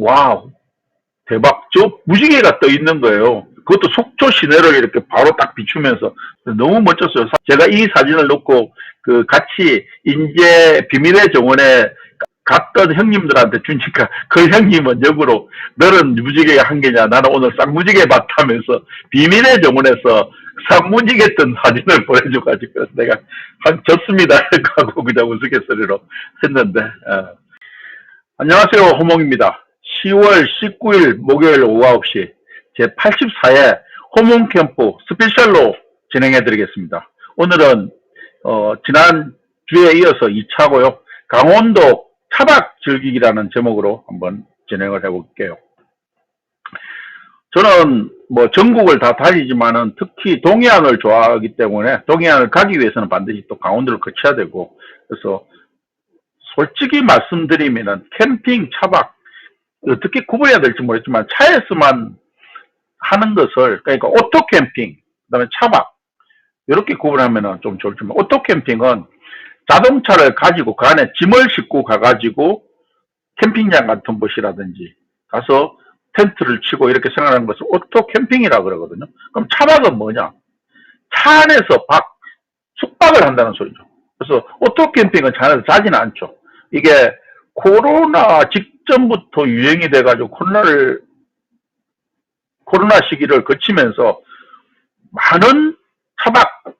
와우, 대박. 저 무지개가 떠 있는 거예요. 그것도 속초 시내를 이렇게 바로 딱 비추면서 너무 멋졌어요. 제가 이 사진을 놓고 그 같이 인제 비밀의 정원에 갔던 형님들한테 주니까 그 형님은 역으로 너는 무지개가 한 개냐 나는 오늘 쌍무지개 봤다면서 비밀의 정원에서 쌍무지개 뜬 사진을 보내줘가지고 내가 졌습니다 하고 그냥 우스갯소리로 했는데 안녕하세요, 호몽입니다. 10월 19일 목요일 오후 9시 제84회 호몽 캠프 스페셜로 진행해 드리겠습니다. 오늘은 지난주에 이어서 2차고요. 강원도 차박 즐기기라는 제목으로 한번 진행을 해볼게요. 저는 뭐 전국을 다 다니지만은 특히 동해안을 좋아하기 때문에 동해안을 가기 위해서는 반드시 또 강원도를 거쳐야 되고, 그래서 솔직히 말씀드리면은 캠핑, 차박 어떻게 구분해야 될지 모르겠지만 차에서만 하는 것을, 그러니까 오토 캠핑, 그다음에 차박 이렇게 구분하면은 좀 좋지만, 오토 캠핑은 자동차를 가지고 그 안에 짐을 싣고 가가지고 캠핑장 같은 곳이라든지 가서 텐트를 치고 이렇게 생활하는 것을 오토 캠핑이라고 그러거든요. 그럼 차박은 뭐냐? 차 안에서 숙박을 한다는 소리죠. 그래서 오토 캠핑은 차 안에서 자지는 않죠. 이게 코로나 직전부터 유행이 돼가지고 코로나 시기를 거치면서 많은 차박을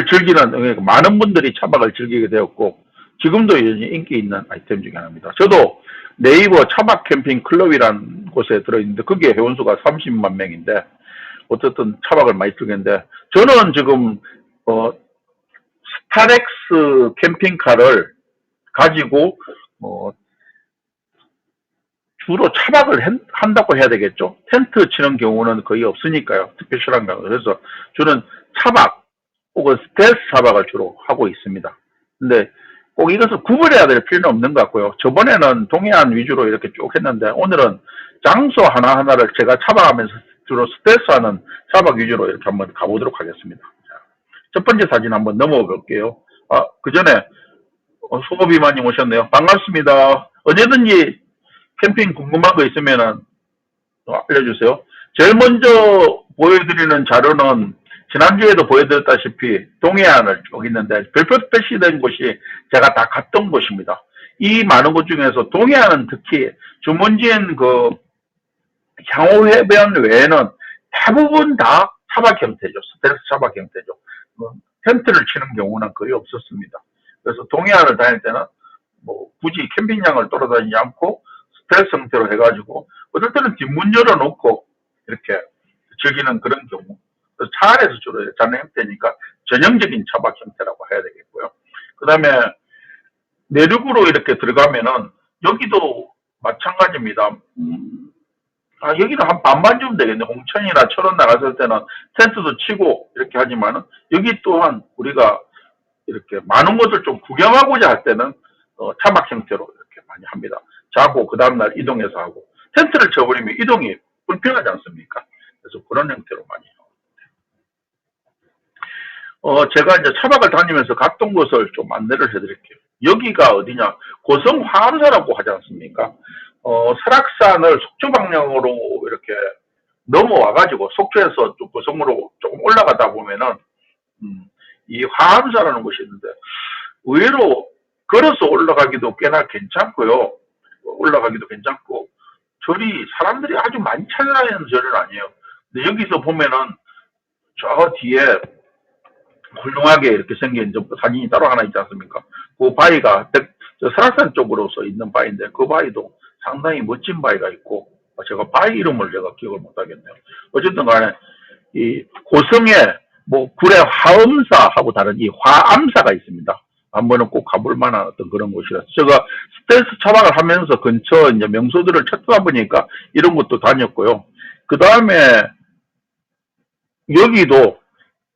즐기는, 많은 분들이 차박을 즐기게 되었고 지금도 여전히 인기 있는 아이템 중에 하나입니다. 저도 네이버 차박 캠핑 클럽이라는 곳에 들어있는데 거기에 회원수가 30만 명인데 어쨌든 차박을 많이 즐기는데, 저는 지금 스타렉스 캠핑카를 가지고 주로 차박을 한다고 해야 되겠죠. 텐트 치는 경우는 거의 없으니까요. 스페셜한 경우. 그래서 저는 차박 혹은 스텔스 차박을 주로 하고 있습니다. 근데 꼭 이것을 구분해야 될 필요는 없는 것 같고요. 저번에는 동해안 위주로 이렇게 쭉 했는데 오늘은 장소 하나하나를 제가 차박하면서 주로 스텔스하는 차박 위주로 이렇게 한번 가보도록 하겠습니다. 첫 번째 사진 한번 넘어가 볼게요. 그 전에 수고비만님 오셨네요. 반갑습니다. 언제든지 캠핑 궁금한 거 있으면 알려주세요. 제일 먼저 보여드리는 자료는 지난주에도 보여드렸다시피 동해안을 쭉 있는데 별표 표시된 곳이 제가 다 갔던 곳입니다. 이 많은 곳 중에서 동해안은 특히 주문지은 그 향후해변 외에는 대부분 다 차박 형태죠. 스텔스 차박 형태죠. 텐트를 치는 경우는 거의 없었습니다. 그래서 동해안을 다닐 때는 뭐 굳이 캠핑장을 돌아다니지 않고 스텔스 형태로 해가지고 어떨 때는 뒷문 열어놓고 이렇게 즐기는 그런 경우. 그래서 차 안에서 주로 자는 형태니까 전형적인 차박 형태라고 해야 되겠고요. 그 다음에 내륙으로 이렇게 들어가면은 여기도 마찬가지입니다. 여기는 한 반만 주면 되겠네. 홍천이나 철원 나갔을 때는 텐트도 치고 이렇게 하지만은 여기 또한 우리가 이렇게 많은 것을 좀 구경하고자 할 때는 차박 형태로 이렇게 많이 합니다. 자고 그 다음날 이동해서 하고, 텐트를 쳐버리면 이동이 불편하지 않습니까? 그래서 그런 형태로 많이 해요. 제가 이제 차박을 다니면서 갔던 곳을 좀 안내를 해드릴게요. 여기가 어디냐? 고성 화암사라고 하지 않습니까? 설악산을 속초 방향으로 이렇게 넘어와가지고 속초에서 좀 고성으로 조금 올라가다 보면은 이 화암사라는 곳이 있는데 의외로 걸어서 올라가기도 꽤나 괜찮고요. 올라가기도 괜찮고 절이 사람들이 아주 많이 찾아다니는 절은 아니에요. 근데 여기서 보면은 저 뒤에 훌륭하게 이렇게 생긴 사진이 따로 하나 있지 않습니까? 그 바위가 저 설악산 쪽으로서 있는 바위인데 그 바위도 상당히 멋진 바위가 있고, 제가 바위 이름을 제가 기억을 못 하겠네요. 어쨌든 간에 이 고성에 뭐 구례 화엄사하고 다른 이 화암사가 있습니다. 한번은 꼭 가볼 만한 어떤 그런 곳이라서 제가 스텔스 차박을 하면서 근처 이제 명소들을 찾다 보니까 이런 것도 다녔고요. 그 다음에 여기도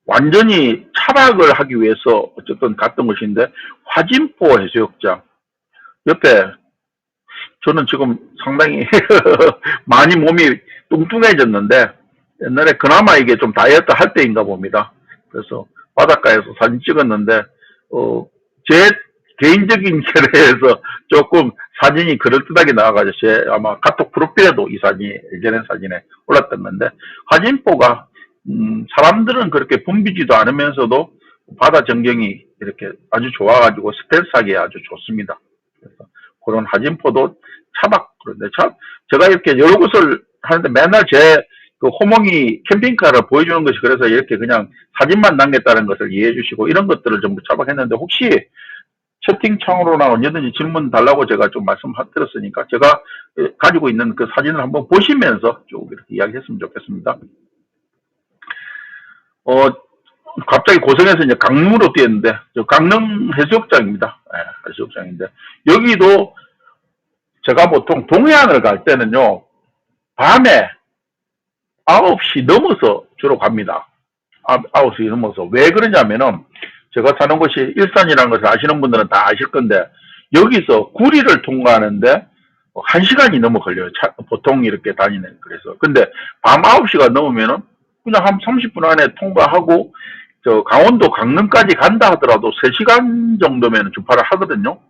완전히 차박을 하기 위해서 어쨌든 갔던 곳인데 화진포 해수욕장 옆에 저는 지금 상당히 많이 몸이 뚱뚱해졌는데 옛날에 그나마 이게 좀 다이어트 할 때인가 봅니다. 그래서 바닷가에서 사진 찍었는데 제 개인적인 결에서 조금 사진이 그럴듯하게 나와가지고 제 아마 카톡 프로필에도 이 사진이 예전의 사진에 올랐던 건데, 화진포가 사람들은 그렇게 붐비지도 않으면서도 바다 전경이 이렇게 아주 좋아가지고 스텔스하게 아주 좋습니다. 그래서 그런 화진포도 차박. 그런데 제가 이렇게 여러 곳을 하는데 맨날 제 그 호몽이 캠핑카를 보여주는 것이, 그래서 이렇게 그냥 사진만 남겼다는 것을 이해해 주시고 이런 것들을 전부 차박했는데, 혹시 채팅창으로나 언제든지 질문 달라고 제가 좀 말씀드렸으니까 제가 가지고 있는 그 사진을 한번 보시면서 쭉 이렇게 이야기했으면 좋겠습니다. 갑자기 고성에서 이제 강릉으로 뛰었는데, 강릉 해수욕장입니다. 네, 해수욕장인데, 여기도 제가 보통 동해안을 갈 때는요, 밤에 9시 넘어서 주로 갑니다. 9시 넘어서. 왜 그러냐면은, 제가 사는 곳이 일산이라는 것을 아시는 분들은 다 아실 건데, 여기서 구리를 통과하는데 1시간이 넘어 걸려요. 보통 이렇게 다니는. 그래서. 근데 밤 9시가 넘으면은 그냥 한 30분 안에 통과하고, 강원도 강릉까지 간다 하더라도 3시간 정도면 주파를 하거든요.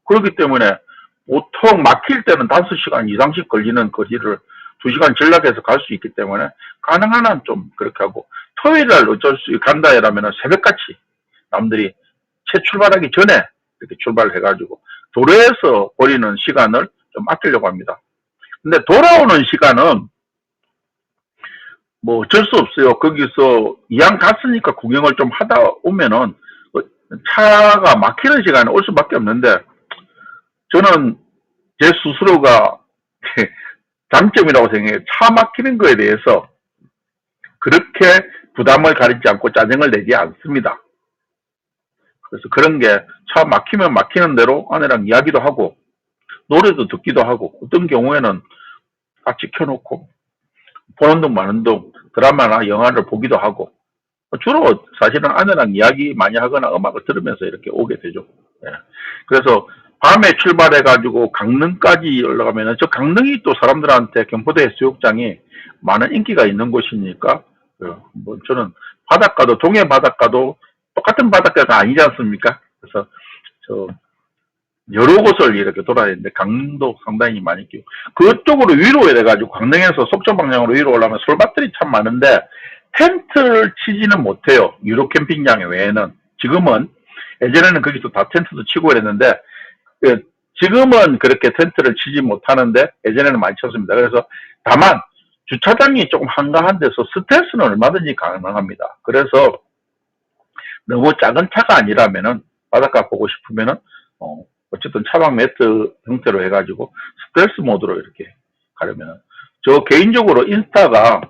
그렇기 때문에 보통 막힐 때는 5시간 이상씩 걸리는 거리를 2시간 전락해서 갈 수 있기 때문에 가능한 한 좀 그렇게 하고, 토요일날 어쩔 수 간다 이러면은 새벽같이 남들이 채 출발하기 전에 이렇게 출발을 해가지고 도로에서 버리는 시간을 좀 아끼려고 합니다. 근데 돌아오는 시간은 뭐 어쩔 수 없어요. 거기서 이왕 갔으니까 구경을 좀 하다 오면은 차가 막히는 시간에 올 수밖에 없는데, 저는 제 스스로가 장점이라고 생각해요. 차 막히는 거에 대해서 그렇게 부담을 가리지 않고 짜증을 내지 않습니다. 그래서 그런 게 차 막히면 막히는 대로 아내랑 이야기도 하고 노래도 듣기도 하고, 어떤 경우에는 같이 켜놓고 보는 둥 마는 둥 드라마나 영화를 보기도 하고, 주로 사실은 아내랑 이야기 많이 하거나 음악을 들으면서 이렇게 오게 되죠. 예. 그래서 밤에 출발해가지고 강릉까지 올라가면은, 저 강릉이 또 사람들한테 경포대 해수욕장이 많은 인기가 있는 곳이니까, 뭐 저는 바닷가도, 동해 바닷가도 똑같은 바닷가가 아니지 않습니까? 그래서 여러 곳을 이렇게 돌아다니는데 강릉도 상당히 많이 끼고, 그쪽으로 위로 해가지고 강릉에서 속초 방향으로 위로 올라가면 솔밭들이 참 많은데 텐트를 치지는 못해요. 유로 캠핑장 외에는. 지금은, 예전에는 거기서 다 텐트도 치고 그랬는데, 지금은 그렇게 텐트를 치지 못하는데 예전에는 많이 쳤습니다. 그래서 다만 주차장이 조금 한가한 데서 스텔스는 얼마든지 가능합니다. 그래서 너무 작은 차가 아니라면은, 바닷가 보고 싶으면은 어쨌든 차박 매트 형태로 해가지고 스텔스 모드로 이렇게 가려면은, 저 개인적으로 인스타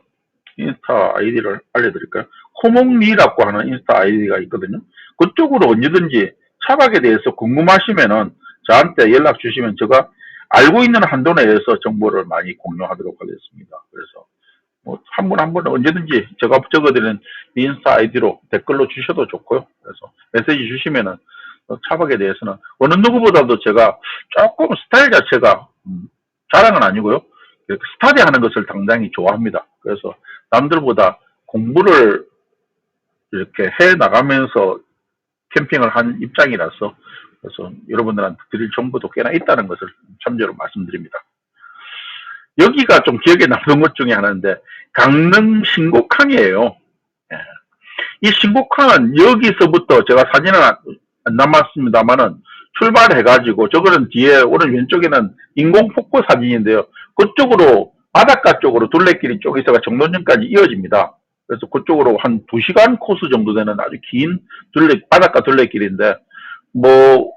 아이디를 알려드릴까요? 호몽리라고 하는 인스타 아이디가 있거든요. 그쪽으로 언제든지 차박에 대해서 궁금하시면은 저한테 연락 주시면 제가 알고 있는 한도 내에서 정보를 많이 공유하도록 하겠습니다. 그래서 뭐 한 분 한 분 언제든지 제가 적어드리는 인스타 아이디로 댓글로 주셔도 좋고요. 그래서 메시지 주시면은 차박에 대해서는 어느 누구보다도 제가 조금 스타일 자체가 자랑은 아니고요, 이렇게 스타디하는 것을 상당히 좋아합니다. 그래서 남들보다 공부를 이렇게 해 나가면서 캠핑을 한 입장이라서, 그래서 여러분들한테 드릴 정보도 꽤나 있다는 것을 참조로 말씀드립니다. 여기가 좀 기억에 남는 것 중에 하나인데, 강릉 신곡항이에요. 이 신곡항은 여기서부터, 제가 사진은 안 남았습니다만은 출발해가지고, 저거는 뒤에 오른 왼쪽에는 인공폭포 사진인데요, 그쪽으로 바닷가 쪽으로 둘레길이 쪽에서가 정론전까지 이어집니다. 그래서 그쪽으로 한 2시간 코스 정도 되는 아주 긴 바닷가 둘레길인데, 뭐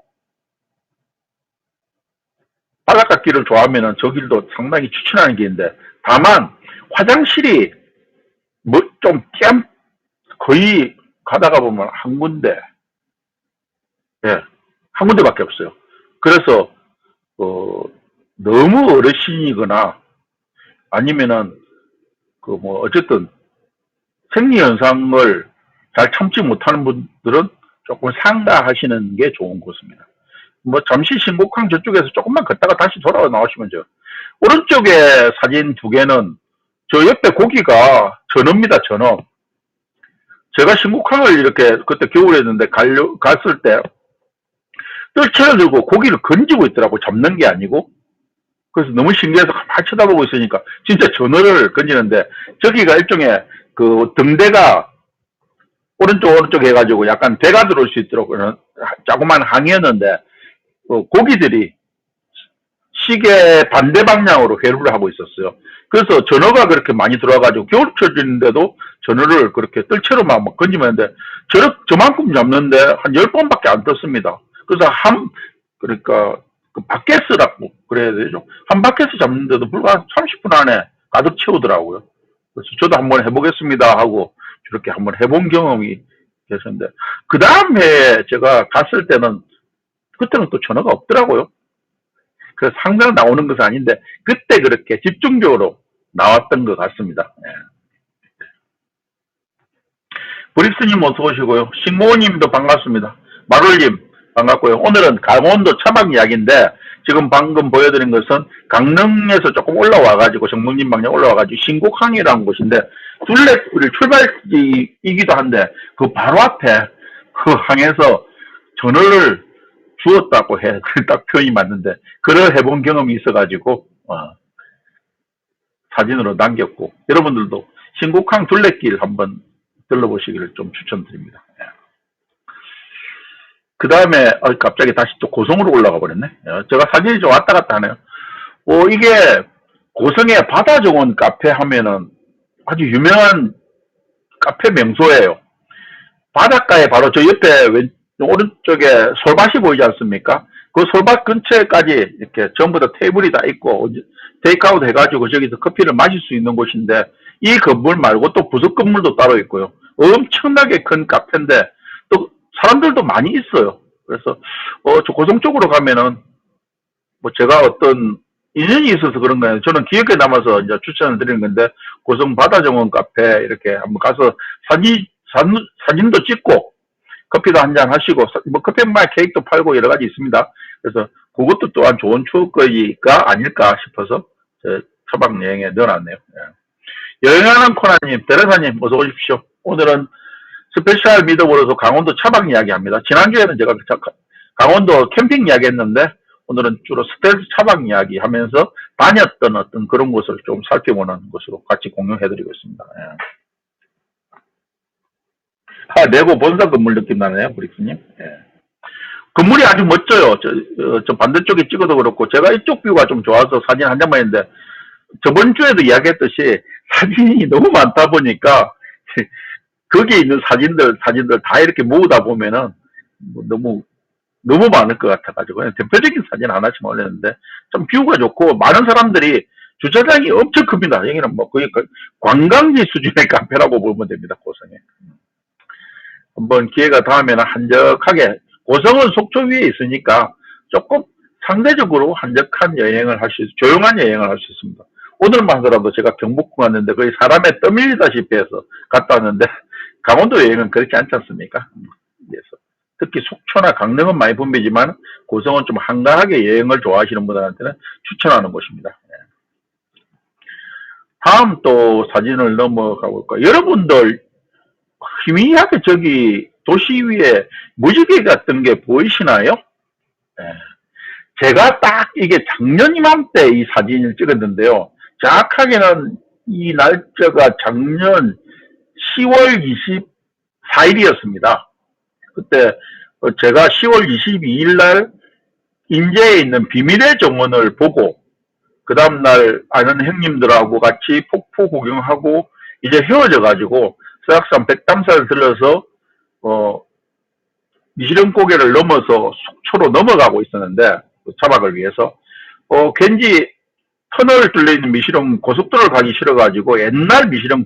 바닷가 길을 좋아하면은 저 길도 상당히 추천하는 길인데, 다만 화장실이 뭐 좀 거의 가다가 보면 한 군데, 한 군데밖에 없어요. 그래서 너무 어르신이거나 아니면은 뭐 어쨌든 생리 현상을 잘 참지 못하는 분들은 조금 상가하시는 게 좋은 곳입니다. 뭐 잠시 신곡항 저쪽에서 조금만 걷다가 다시 돌아와 나오시면 돼요. 오른쪽에 사진 2개는 저 옆에 고기가 전어입니다. 전어. 제가 신곡항을 이렇게 그때 겨울에 했는데 갔을 때 뜰채를 들고 고기를 건지고 있더라고. 잡는 게 아니고. 그래서 너무 신기해서 가만히 쳐다보고 있으니까 진짜 전어를 건지는데 저기가 일종의 그 등대가 오른쪽 해가지고 약간 배가 들어올 수 있도록 그런 자그마한 항이었는데 고기들이 시계 반대 방향으로 회류를 하고 있었어요. 그래서 전어가 그렇게 많이 들어와가지고 겨울철인데도 전어를 그렇게 뜰채로 막 건지면 하는데 저만큼 잡는데 한 10번밖에 안 떴습니다. 그래서 그러니까 그 바켓스라고 그래야 되죠. 한 바켓스 잡는데도 불과 30분 안에 가득 채우더라고요. 그래서 저도 한번 해보겠습니다 하고 저렇게 한번 해본 경험이 계셨는데 그 다음 해에 제가 갔을 때는 그때는 또 전어가 없더라고요. 그래서 항상 나오는 것은 아닌데 그때 그렇게 집중적으로 나왔던 것 같습니다. 예. 브릭스님 어서 오시고요. 신고님도 반갑습니다. 마룰님 반갑고요. 오늘은 강원도 차박 이야기인데 지금 방금 보여드린 것은 강릉에서 조금 올라와가지고 정목님 방향 올라와가지고 신곡항이라는 곳인데 둘레길 출발지이기도 한데 그 바로 앞에 그 항에서 전어를 주었다고 해. 딱 표현이 맞는데 그걸 해본 경험이 있어가지고 사진으로 남겼고 여러분들도 신곡항 둘레길 한번 들러보시기를 좀 추천드립니다. 그 다음에 갑자기 다시 또 고성으로 올라가 버렸네. 제가 사진이 좀 왔다 갔다 하네요. 이게 고성의 바다정원 카페 하면은 아주 유명한 카페 명소예요. 바닷가에 바로 저 옆에 오른쪽에 솔밭이 보이지 않습니까? 그 솔밭 근처에까지 이렇게 전부 다 테이블이 다 있고 테이크아웃 해가지고 저기서 커피를 마실 수 있는 곳인데 이 건물 말고 또 부속 건물도 따로 있고요. 엄청나게 큰 카페인데 또 사람들도 많이 있어요. 그래서 저 고성 쪽으로 가면은 뭐 제가 어떤 인연이 있어서 그런 거예요. 저는 기억에 남아서 이제 추천을 드리는 건데 고성 바다정원 카페 이렇게 한번 가서 사진도 찍고 커피도 한잔 하시고 뭐 커피만 케이크도 팔고 여러 가지 있습니다. 그래서 그것도 또한 좋은 추억거리가 아닐까 싶어서 제 차박 여행에 넣어놨네요. 예. 여행하는 코나님, 대레사님 어서 오십시오. 오늘은 스페셜 미더보로서 강원도 차박 이야기합니다. 지난주에는 제가 강원도 캠핑 이야기 했는데 오늘은 주로 스텔스 차박 이야기 하면서 다녔던 어떤 그런 곳을 좀 살펴보는 것으로 같이 공유해드리고 있습니다. 예. 내고 본사 건물 느낌 나네요, 브릭스님. 예. 건물이 아주 멋져요. 저 반대쪽에 찍어도 그렇고, 제가 이쪽 뷰가 좀 좋아서 사진 한 장만 했는데, 저번 주에도 이야기했듯이 사진이 너무 많다 보니까, 거기에 있는 사진들 다 이렇게 모으다 보면은, 뭐 너무 많을 것 같아가지고, 그냥 대표적인 사진 하나씩 올렸는데, 좀 뷰가 좋고, 많은 사람들이 주차장이 엄청 큽니다. 여기는 뭐 거의 관광지 수준의 카페라고 보면 됩니다, 고성에. 한번 기회가 닿으면 한적하게 고성은 속초 위에 있으니까 조금 상대적으로 한적한 여행을 할 수 있어요. 조용한 여행을 할 수 있습니다. 오늘만 하더라도 제가 경복궁 왔는데 거의 사람에 떠밀리다시피 해서 갔다 왔는데 강원도 여행은 그렇지 않지 않습니까? 그래서 특히 속초나 강릉은 많이 붐비지만 고성은 좀 한가하게 여행을 좋아하시는 분들한테는 추천하는 곳입니다. 다음 또 사진을 넘어가 볼까요? 여러분들 희미하게 저기 도시 위에 무지개 같은 게 보이시나요? 네. 제가 딱 이게 작년 이맘때 이 사진을 찍었는데요. 정확하게는 이 날짜가 작년 10월 24일이었습니다. 그때 제가 10월 22일 날 인제에 있는 비밀의 정원을 보고 그 다음날 아는 형님들하고 같이 폭포 구경하고 이제 헤어져 가지고 서악산 백담사를 들러서 미시령 고개를 넘어서 속초로 넘어가고 있었는데 차박을 위해서 괜히 터널 뚫려있는 미시령 고속도로를 가기 싫어가지고 옛날 미시령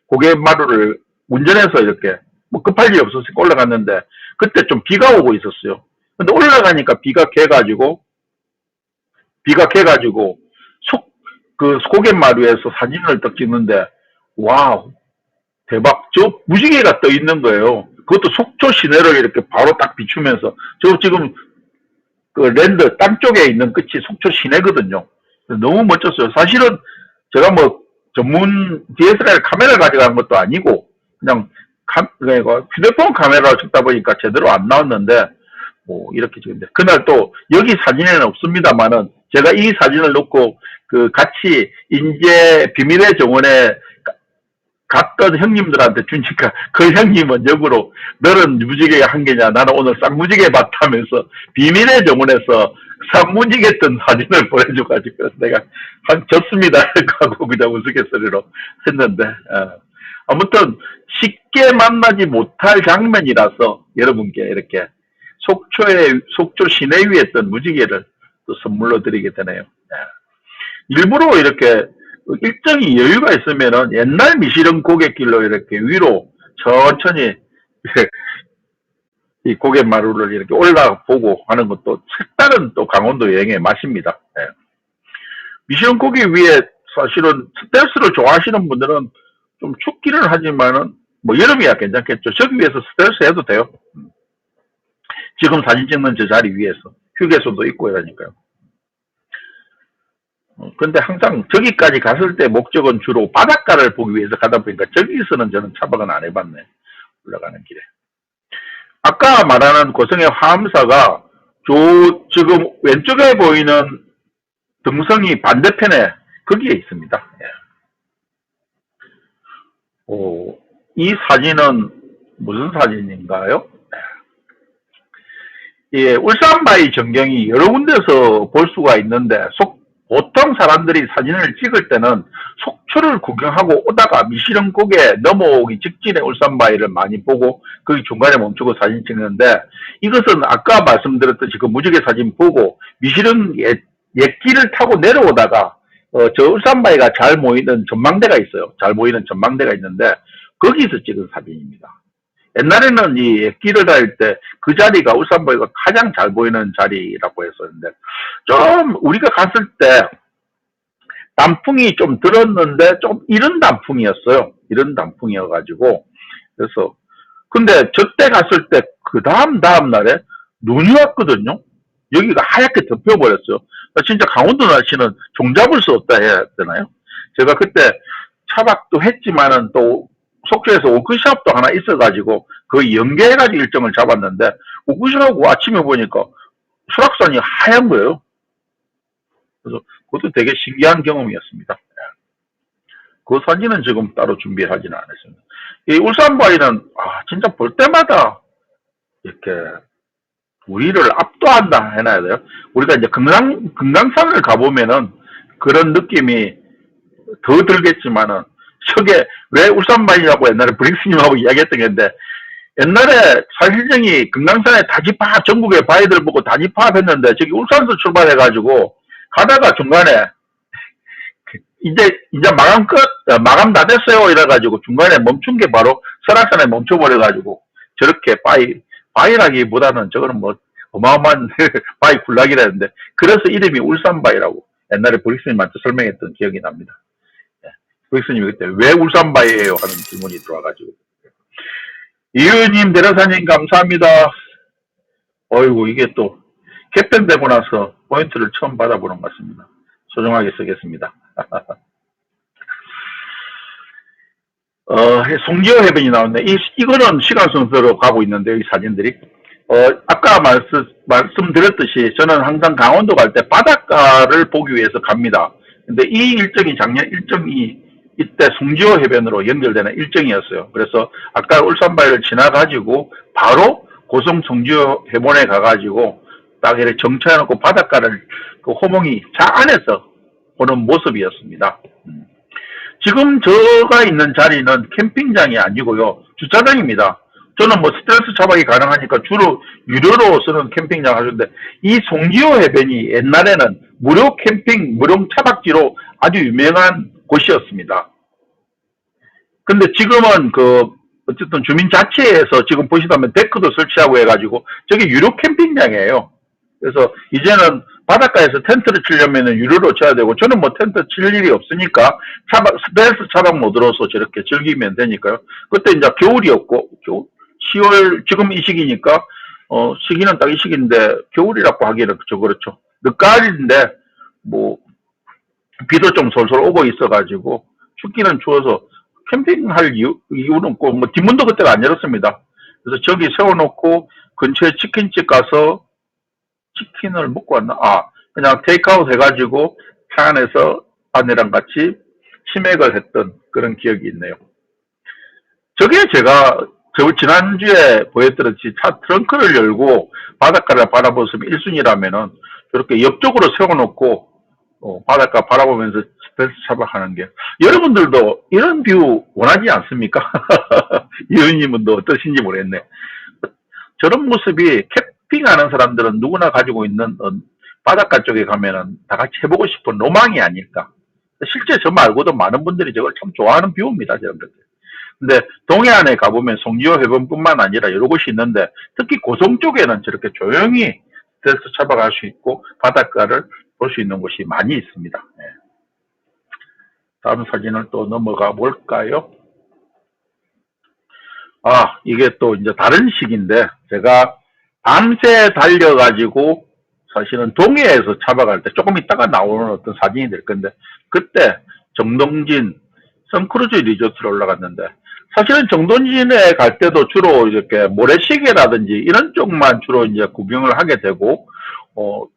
고개마루를 운전해서 이렇게 뭐 급할 일이 없어서 올라갔는데 그때 좀 비가 오고 있었어요. 근데 올라가니까 비가 개가지고 그 고갯마루에서 사진을 딱 찍는데 와우 대박. 저 무지개가 떠 있는 거예요. 그것도 속초 시내를 이렇게 바로 딱 비추면서 저 지금 그 랜드 땅 쪽에 있는 끝이 속초 시내거든요. 너무 멋졌어요. 사실은 제가 뭐 전문 DSLR 카메라를 가져간 것도 아니고 그냥 휴대폰 카메라로 찍다 보니까 제대로 안 나왔는데 뭐 이렇게 찍는데 그날 또 여기 사진에는 없습니다만은 제가 이 사진을 놓고 그 같이 인제 비밀의 정원에 갔던 형님들한테 주니까 그 형님은 역으로 너는 무지개 한 개냐 나는 오늘 쌍무지개 봤다면서 비밀의 정원에서 쌍무지개 뜬 사진을 보내줘가지고 내가 한 졌습니다 하고 그냥 우스갯소리로 했는데 아무튼 쉽게 만나지 못할 장면이라서 여러분께 이렇게 속초 시내 위에 뜬 무지개를 또 선물로 드리게 되네요. 일부러 이렇게 일정이 여유가 있으면은 옛날 미시령 고갯길로 이렇게 위로 천천히 이 고갯마루를 이렇게 올라보고 하는 것도 색다른 또 강원도 여행의 맛입니다. 미시령 고개 위에 사실은 스텔스를 좋아하시는 분들은 좀 춥기는 하지만은 뭐 여름이야 괜찮겠죠. 저기 위에서 스텔스 해도 돼요. 지금 사진 찍는 저 자리 위에서 휴게소도 있고 이러니까요. 근데 항상 저기까지 갔을 때 목적은 주로 바닷가를 보기 위해서 가다 보니까 저기서는 저는 차박은 안 해봤네. 올라가는 길에. 아까 말하는 고성의 화엄사가 지금 왼쪽에 보이는 등성이 반대편에 거기에 있습니다. 이 사진은 무슨 사진인가요? 예, 울산바위 전경이 여러 군데서 볼 수가 있는데 보통 사람들이 사진을 찍을 때는 속초를 구경하고 오다가 미시령 고개 넘어오기 직전에 울산바위를 많이 보고 거기 중간에 멈추고 사진 찍는데 이것은 아까 말씀드렸듯이 그 무지개 사진 보고 미시령 옛길을 타고 내려오다가 저 울산바위가 잘 모이는 전망대가 있어요. 잘 보이는 전망대가 있는데 거기서 찍은 사진입니다. 옛날에는 이 옛길을 다닐 때 그 자리가 울산바위가 가장 잘 보이는 자리라고 했었는데 좀 우리가 갔을 때 단풍이 좀 들었는데 좀 이른 단풍이었어요. 이른 단풍이어가지고 그래서 근데 저때 갔을 때 그 다음 날에 눈이 왔거든요. 여기가 하얗게 덮여버렸어요. 진짜 강원도 날씨는 종잡을 수 없다 해야 되나요? 제가 그때 차박도 했지만은 또 속초에서 워크숍도 하나 있어가지고 거의 연계해가지고 일정을 잡았는데 워크숍하고 아침에 보니까 수락산이 하얀 거예요. 그래서 그것도 되게 신기한 경험이었습니다. 그 사진은 지금 따로 준비하지는 않았습니다. 이 울산바위는 진짜 볼 때마다 이렇게 우리를 압도한다 해놔야 돼요. 우리가 이제 금강산을 가보면은 그런 느낌이 더 들겠지만은 저게 왜 울산바위라고 옛날에 브릭스님하고 이야기했던 게 있는데 옛날에 사실정이 금강산에 다지파합 전국의 바위들 보고 다지파합 했는데 저기 울산에서 출발해가지고 가다가 중간에 이제 마감 다 됐어요 이래가지고 중간에 멈춘 게 바로 설악산에 멈춰버려가지고 저렇게 바위라기보다는 저거는 뭐 어마어마한 바위 군락이라는데 그래서 이름이 울산바위라고 옛날에 브릭스님한테 설명했던 기억이 납니다. 브릭스님이 그때 왜 울산바위예요 하는 질문이 들어와가지고 이유님 대라사님 감사합니다. 어이구 이게 또 개편되고 나서 포인트를 처음 받아보는 것 같습니다. 소중하게 쓰겠습니다. 송지호 해변이 나왔네. 이거는 시간 순서로 가고 있는데, 이 사진들이. 아까 말씀드렸듯이 저는 항상 강원도 갈 때 바닷가를 보기 위해서 갑니다. 근데 이 일정이 작년 일정이 이때 송지호 해변으로 연결되는 일정이었어요. 그래서 아까 울산바위를 지나가지고 바로 고성 송지호 해변에 가가지고 딱 이렇게 정차해놓고 바닷가를 그 호몽이 차 안에서 보는 모습이었습니다. 지금 제가 있는 자리는 캠핑장이 아니고요. 주차장입니다. 저는 뭐 스트레스 차박이 가능하니까 주로 유료로 쓰는 캠핑장 하는데 이 송지호 해변이 옛날에는 무료 캠핑, 무료 차박지로 아주 유명한 곳이었습니다. 근데 지금은 어쨌든 주민자치회에서 지금 보시다면 데크도 설치하고 해가지고 저게 유료 캠핑장이에요. 그래서 이제는 바닷가에서 텐트를 치려면 유료로 쳐야 되고 저는 뭐 텐트 칠 일이 없으니까 스트레스 차박 모드로서 저렇게 즐기면 되니까요. 그때 이제 겨울이었고 10월 지금 이 시기니까 시기는 딱 이 시기인데 겨울이라고 하기에는 그렇죠. 늦가을인데 뭐 비도 좀 솔솔 오고 있어가지고 춥기는 추워서 캠핑할 이유는 없고 뭐 뒷문도 그때가 안 열었습니다. 그래서 저기 세워놓고 근처에 치킨집 가서 치킨을 먹고 왔나? 그냥 테이크아웃 해가지고 차 안에서 아내랑 같이 치맥을 했던 그런 기억이 있네요. 저게 제가 저 지난주에 보여드렸지 차 트렁크를 열고 바닷가를 바라보시면 1순위라면은 저렇게 옆쪽으로 세워놓고 바닷가 바라보면서 스페이스 차박하는 게 여러분들도 이런 뷰 원하지 않습니까? 이은님은 어떠신지 모르겠네. 저런 모습이 캠핑하는 사람들은 누구나 가지고 있는 바닷가 쪽에 가면은 다 같이 해보고 싶은 로망이 아닐까. 실제 저 말고도 많은 분들이 저걸 참 좋아하는 뷰입니다. 저런 것들. 근데 동해안에 가보면 송지호 해변뿐만 아니라 여러 곳이 있는데 특히 고성 쪽에는 저렇게 조용히 스트레스 차박할 수 있고 바닷가를 볼 수 있는 곳이 많이 있습니다. 네. 다음 사진을 또 넘어가 볼까요? 이게 또 이제 다른 식인데 제가 밤새 달려가지고 사실은 동해에서 차박할 때 조금 있다가 나오는 어떤 사진이 될 건데 그때 정동진 선크루즈 리조트를 올라갔는데 사실은 정동진에 갈 때도 주로 이렇게 모래시계라든지 이런 쪽만 주로 이제 구경을 하게 되고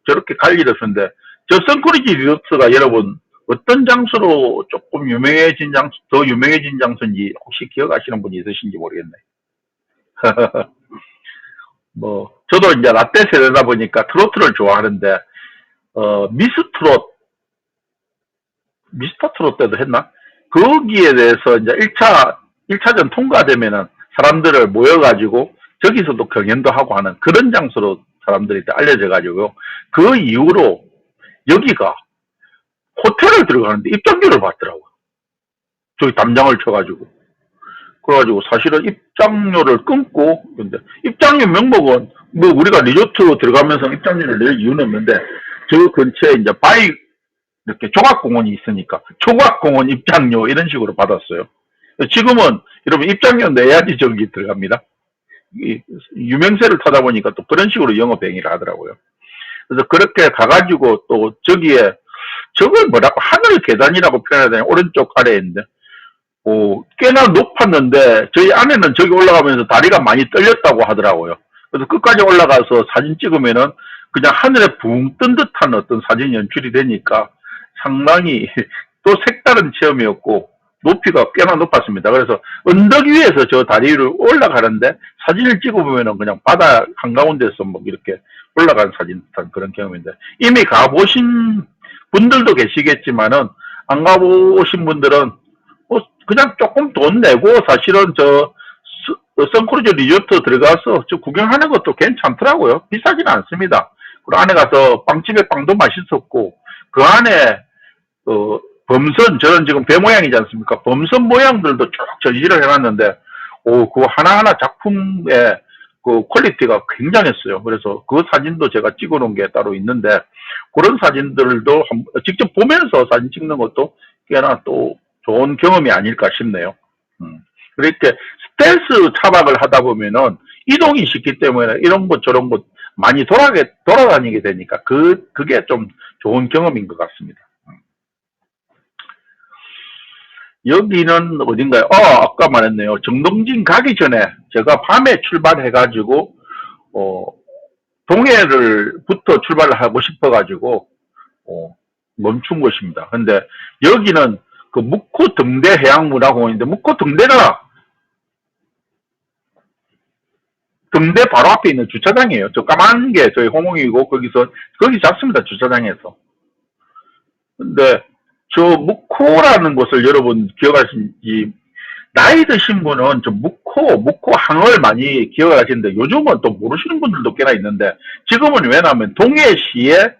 저렇게 갈 일이 없었는데 저 선크루즈 리조트가 여러분 어떤 장소로 조금 유명해진 장소, 더 유명해진 장소인지 혹시 기억하시는 분이 있으신지 모르겠네. 저도 이제 라떼 세대다 보니까 트로트를 좋아하는데, 미스터 트롯 때도 했나? 거기에 대해서 이제 1차전 통과되면은 사람들을 모여가지고 저기서도 경연도 하고 하는 그런 장소로 사람들이 알려져가지고 그 이후로 여기가 호텔을 들어가는데 입장료를 받더라고요. 저기 담장을 쳐가지고. 그래가지고 사실은 입장료를 끊고, 근데 입장료 명목은 뭐 우리가 리조트 들어가면서 입장료를 낼 이유는 없는데 저 근처에 이제 이렇게 조각공원이 있으니까 조각공원 입장료 이런 식으로 받았어요. 지금은 여러분 입장료 내야지 저기 들어갑니다. 유명세를 타다 보니까 또 그런 식으로 영업행위를 하더라고요. 그래서 그렇게 가가지고 또 저기에 저걸 뭐라고 하늘 계단이라고 표현해야 되나 오른쪽 아래에 있는데 꽤나 높았는데 저희 안에는 저기 올라가면서 다리가 많이 떨렸다고 하더라고요. 그래서 끝까지 올라가서 사진 찍으면은 그냥 하늘에 붕 뜬 듯한 어떤 사진 연출이 되니까 상당히 또 색다른 체험이었고 높이가 꽤나 높았습니다. 그래서 언덕 위에서 저 다리를 올라가는데 사진을 찍어보면은 그냥 바다 한가운데서 뭐 이렇게 올라간 사진 듯한 그런 경험인데 이미 가보신 분들도 계시겠지만은 안 가보신 분들은 그냥 조금 돈 내고 사실은 저 선크루즈 리조트 들어가서 저 구경하는 것도 괜찮더라고요. 비싸지는 않습니다. 그리고 안에 가서 빵집에 빵도 맛있었고 그 안에 범선 저는 지금 배 모양이지 않습니까? 범선 모양들도 쭉 전시를 해놨는데 그거 하나하나 작품의 그 퀄리티가 굉장했어요. 그래서 그 사진도 제가 찍어놓은 게 따로 있는데 그런 사진들도 직접 보면서 사진 찍는 것도 꽤나 또 좋은 경험이 아닐까 싶네요. 그렇게 스텔스 차박을 하다 보면은 이동이 쉽기 때문에 이런 곳 저런 곳 많이 돌아다니게 되니까 그게 좀 좋은 경험인 것 같습니다. 여기는 어딘가요? 아까 말했네요. 정동진 가기 전에 제가 밤에 출발해가지고 동해를부터 출발을 하고 싶어가지고 멈춘 곳입니다. 근데 여기는 그 묵호 등대 해양문화공원인데 묵호 등대가 등대 바로 앞에 있는 주차장이에요. 저 까만 게 저희 호몽이고 거기 잡습니다. 주차장에서. 근데 저 묵호라는 곳을 여러분 기억하시는지 나이 드신 분은 저 묵호 항을 많이 기억하시는데 요즘은 또 모르시는 분들도 꽤나 있는데 지금은 왜냐하면 동해시에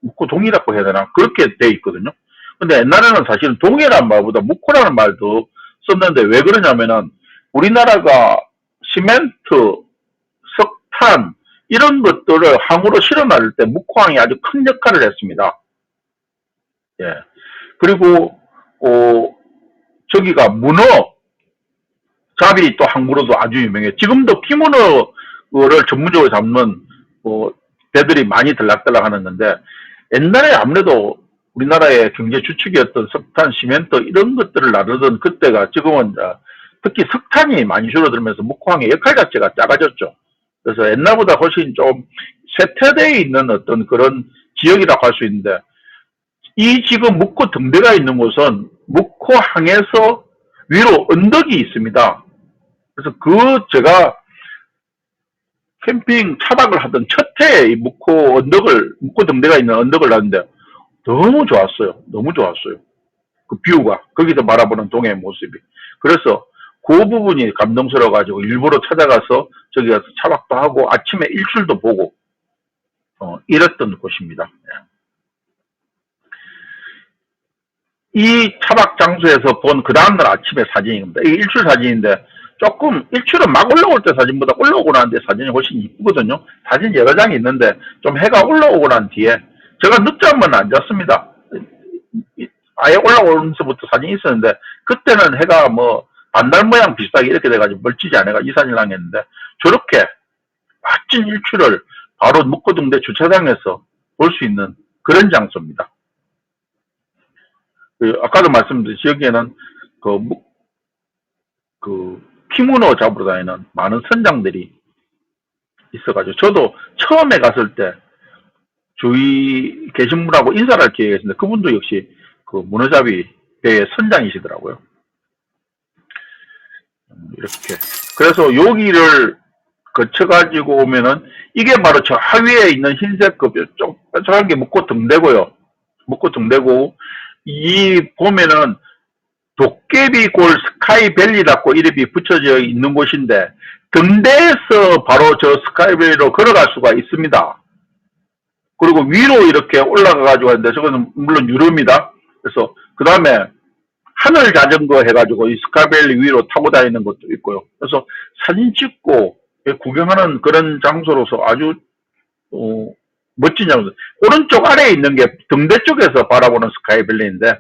묵호동이라고 해야 되나 그렇게 돼 있거든요. 근데 옛날에는 사실은 동해라는 말보다 묵호라는 말도 썼는데 왜 그러냐면은 우리나라가 시멘트, 석탄 이런 것들을 항으로 실어 나를 때 묵호항이 아주 큰 역할을 했습니다. 예. 그리고 저기가 문어 잡이 또 항구로도 아주 유명해. 지금도 피문어를 전문적으로 잡는 배들이 많이 들락들락 하는데 옛날에 아무래도 우리나라의 경제 주축이었던 석탄, 시멘트 이런 것들을 나르던 그때가 지금은 특히 석탄이 많이 줄어들면서 묵호항의 역할 자체가 작아졌죠. 그래서 옛날보다 훨씬 좀 쇠퇴되어 있는 어떤 그런 지역이라고 할 수 있는데, 이 지금 묵호 등대가 있는 곳은 묵호항에서 위로 언덕이 있습니다. 그래서 제가 캠핑 차박을 하던 첫 해에 이 묵호 등대가 있는 언덕을 갔는데 너무 좋았어요. 너무 좋았어요. 그 뷰가, 거기서 바라보는 동해의 모습이. 그래서 그 부분이 감동스러워가지고 일부러 찾아가서 저기 가서 차박도 하고 아침에 일출도 보고, 이랬던 곳입니다. 이 차박 장소에서 본 그 다음날 아침에 사진입니다. 이게 일출 사진인데, 조금 일출은 막 올라올 때 사진보다 올라오고 난 뒤에 사진이 훨씬 이쁘거든요. 사진 여러 장이 있는데 좀 해가 올라오고 난 뒤에, 제가 늦잠은 안 잤습니다. 아예 올라오면서부터 사진이 있었는데, 그때는 해가 뭐 반달 모양 비슷하게 이렇게 돼가지고 멀찍이 안 해가 이 사진을 남겼는데, 저렇게 멋진 일출을 바로 묵호등대 주차장에서 볼 수 있는 그런 장소입니다. 아까도 말씀드린 여기에는 피문어 잡으러 다니는 많은 선장들이 있어가지고, 저도 처음에 갔을 때 주위 계신 분하고 인사를 할 기회가 있었는데, 그분도 역시 그 문어잡이 배의 선장이시더라고요. 이렇게. 그래서 여기를 거쳐가지고 오면은, 이게 바로 저 하위에 있는 흰색 좀 뾰족한 게 묵호 등대고요. 묵호 등대고, 이 보면은 도깨비골 스카이밸리라고 이름이 붙여져 있는 곳인데, 등대에서 바로 저 스카이밸리로 걸어갈 수가 있습니다. 그리고 위로 이렇게 올라가가지고 하는데, 저거는 물론 유료입니다. 그래서 그 다음에 하늘 자전거 해가지고 이 스카이밸리 위로 타고 다니는 것도 있고요. 그래서 사진 찍고 구경하는 그런 장소로서 아주 멋진 장소. 오른쪽 아래에 있는 게 등대 쪽에서 바라보는 스카이밸리인데,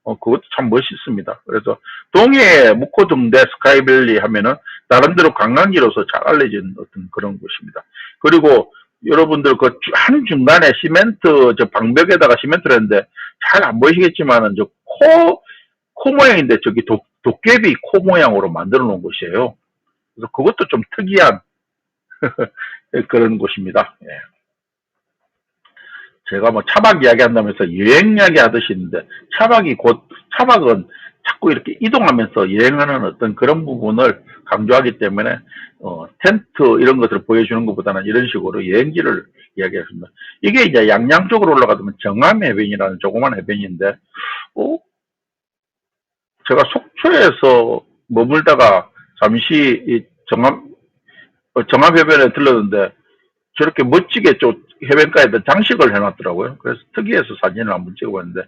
그것도 참 멋있습니다. 그래서 동해의 묵호 등대 스카이밸리 하면은 나름대로 관광지로서 잘 알려진 어떤 그런 곳입니다. 그리고 여러분들 그 한 중간에 시멘트, 저 방벽에다가 시멘트를 했는데 잘 안 보이시겠지만은 저 코 모양인데 저기 도깨비 코 모양으로 만들어 놓은 곳이에요. 그래서 그것도 좀 특이한 그런 곳입니다. 예. 제가 뭐 차박 이야기 한다면서 여행 이야기 하듯이 있는데, 차박은 자꾸 이렇게 이동하면서 여행하는 어떤 그런 부분을 강조하기 때문에, 텐트 이런 것들을 보여주는 것보다는 이런 식으로 여행지를 이야기했습니다. 이게 이제 양양 쪽으로 올라가면 정암해변이라는 조그만 해변인데, 제가 속초에서 머물다가 잠시 이 정암해변에 들렀는데, 저렇게 멋지게 해변가에다 장식을 해놨더라고요. 그래서 특이해서 사진을 한번 찍어봤는데,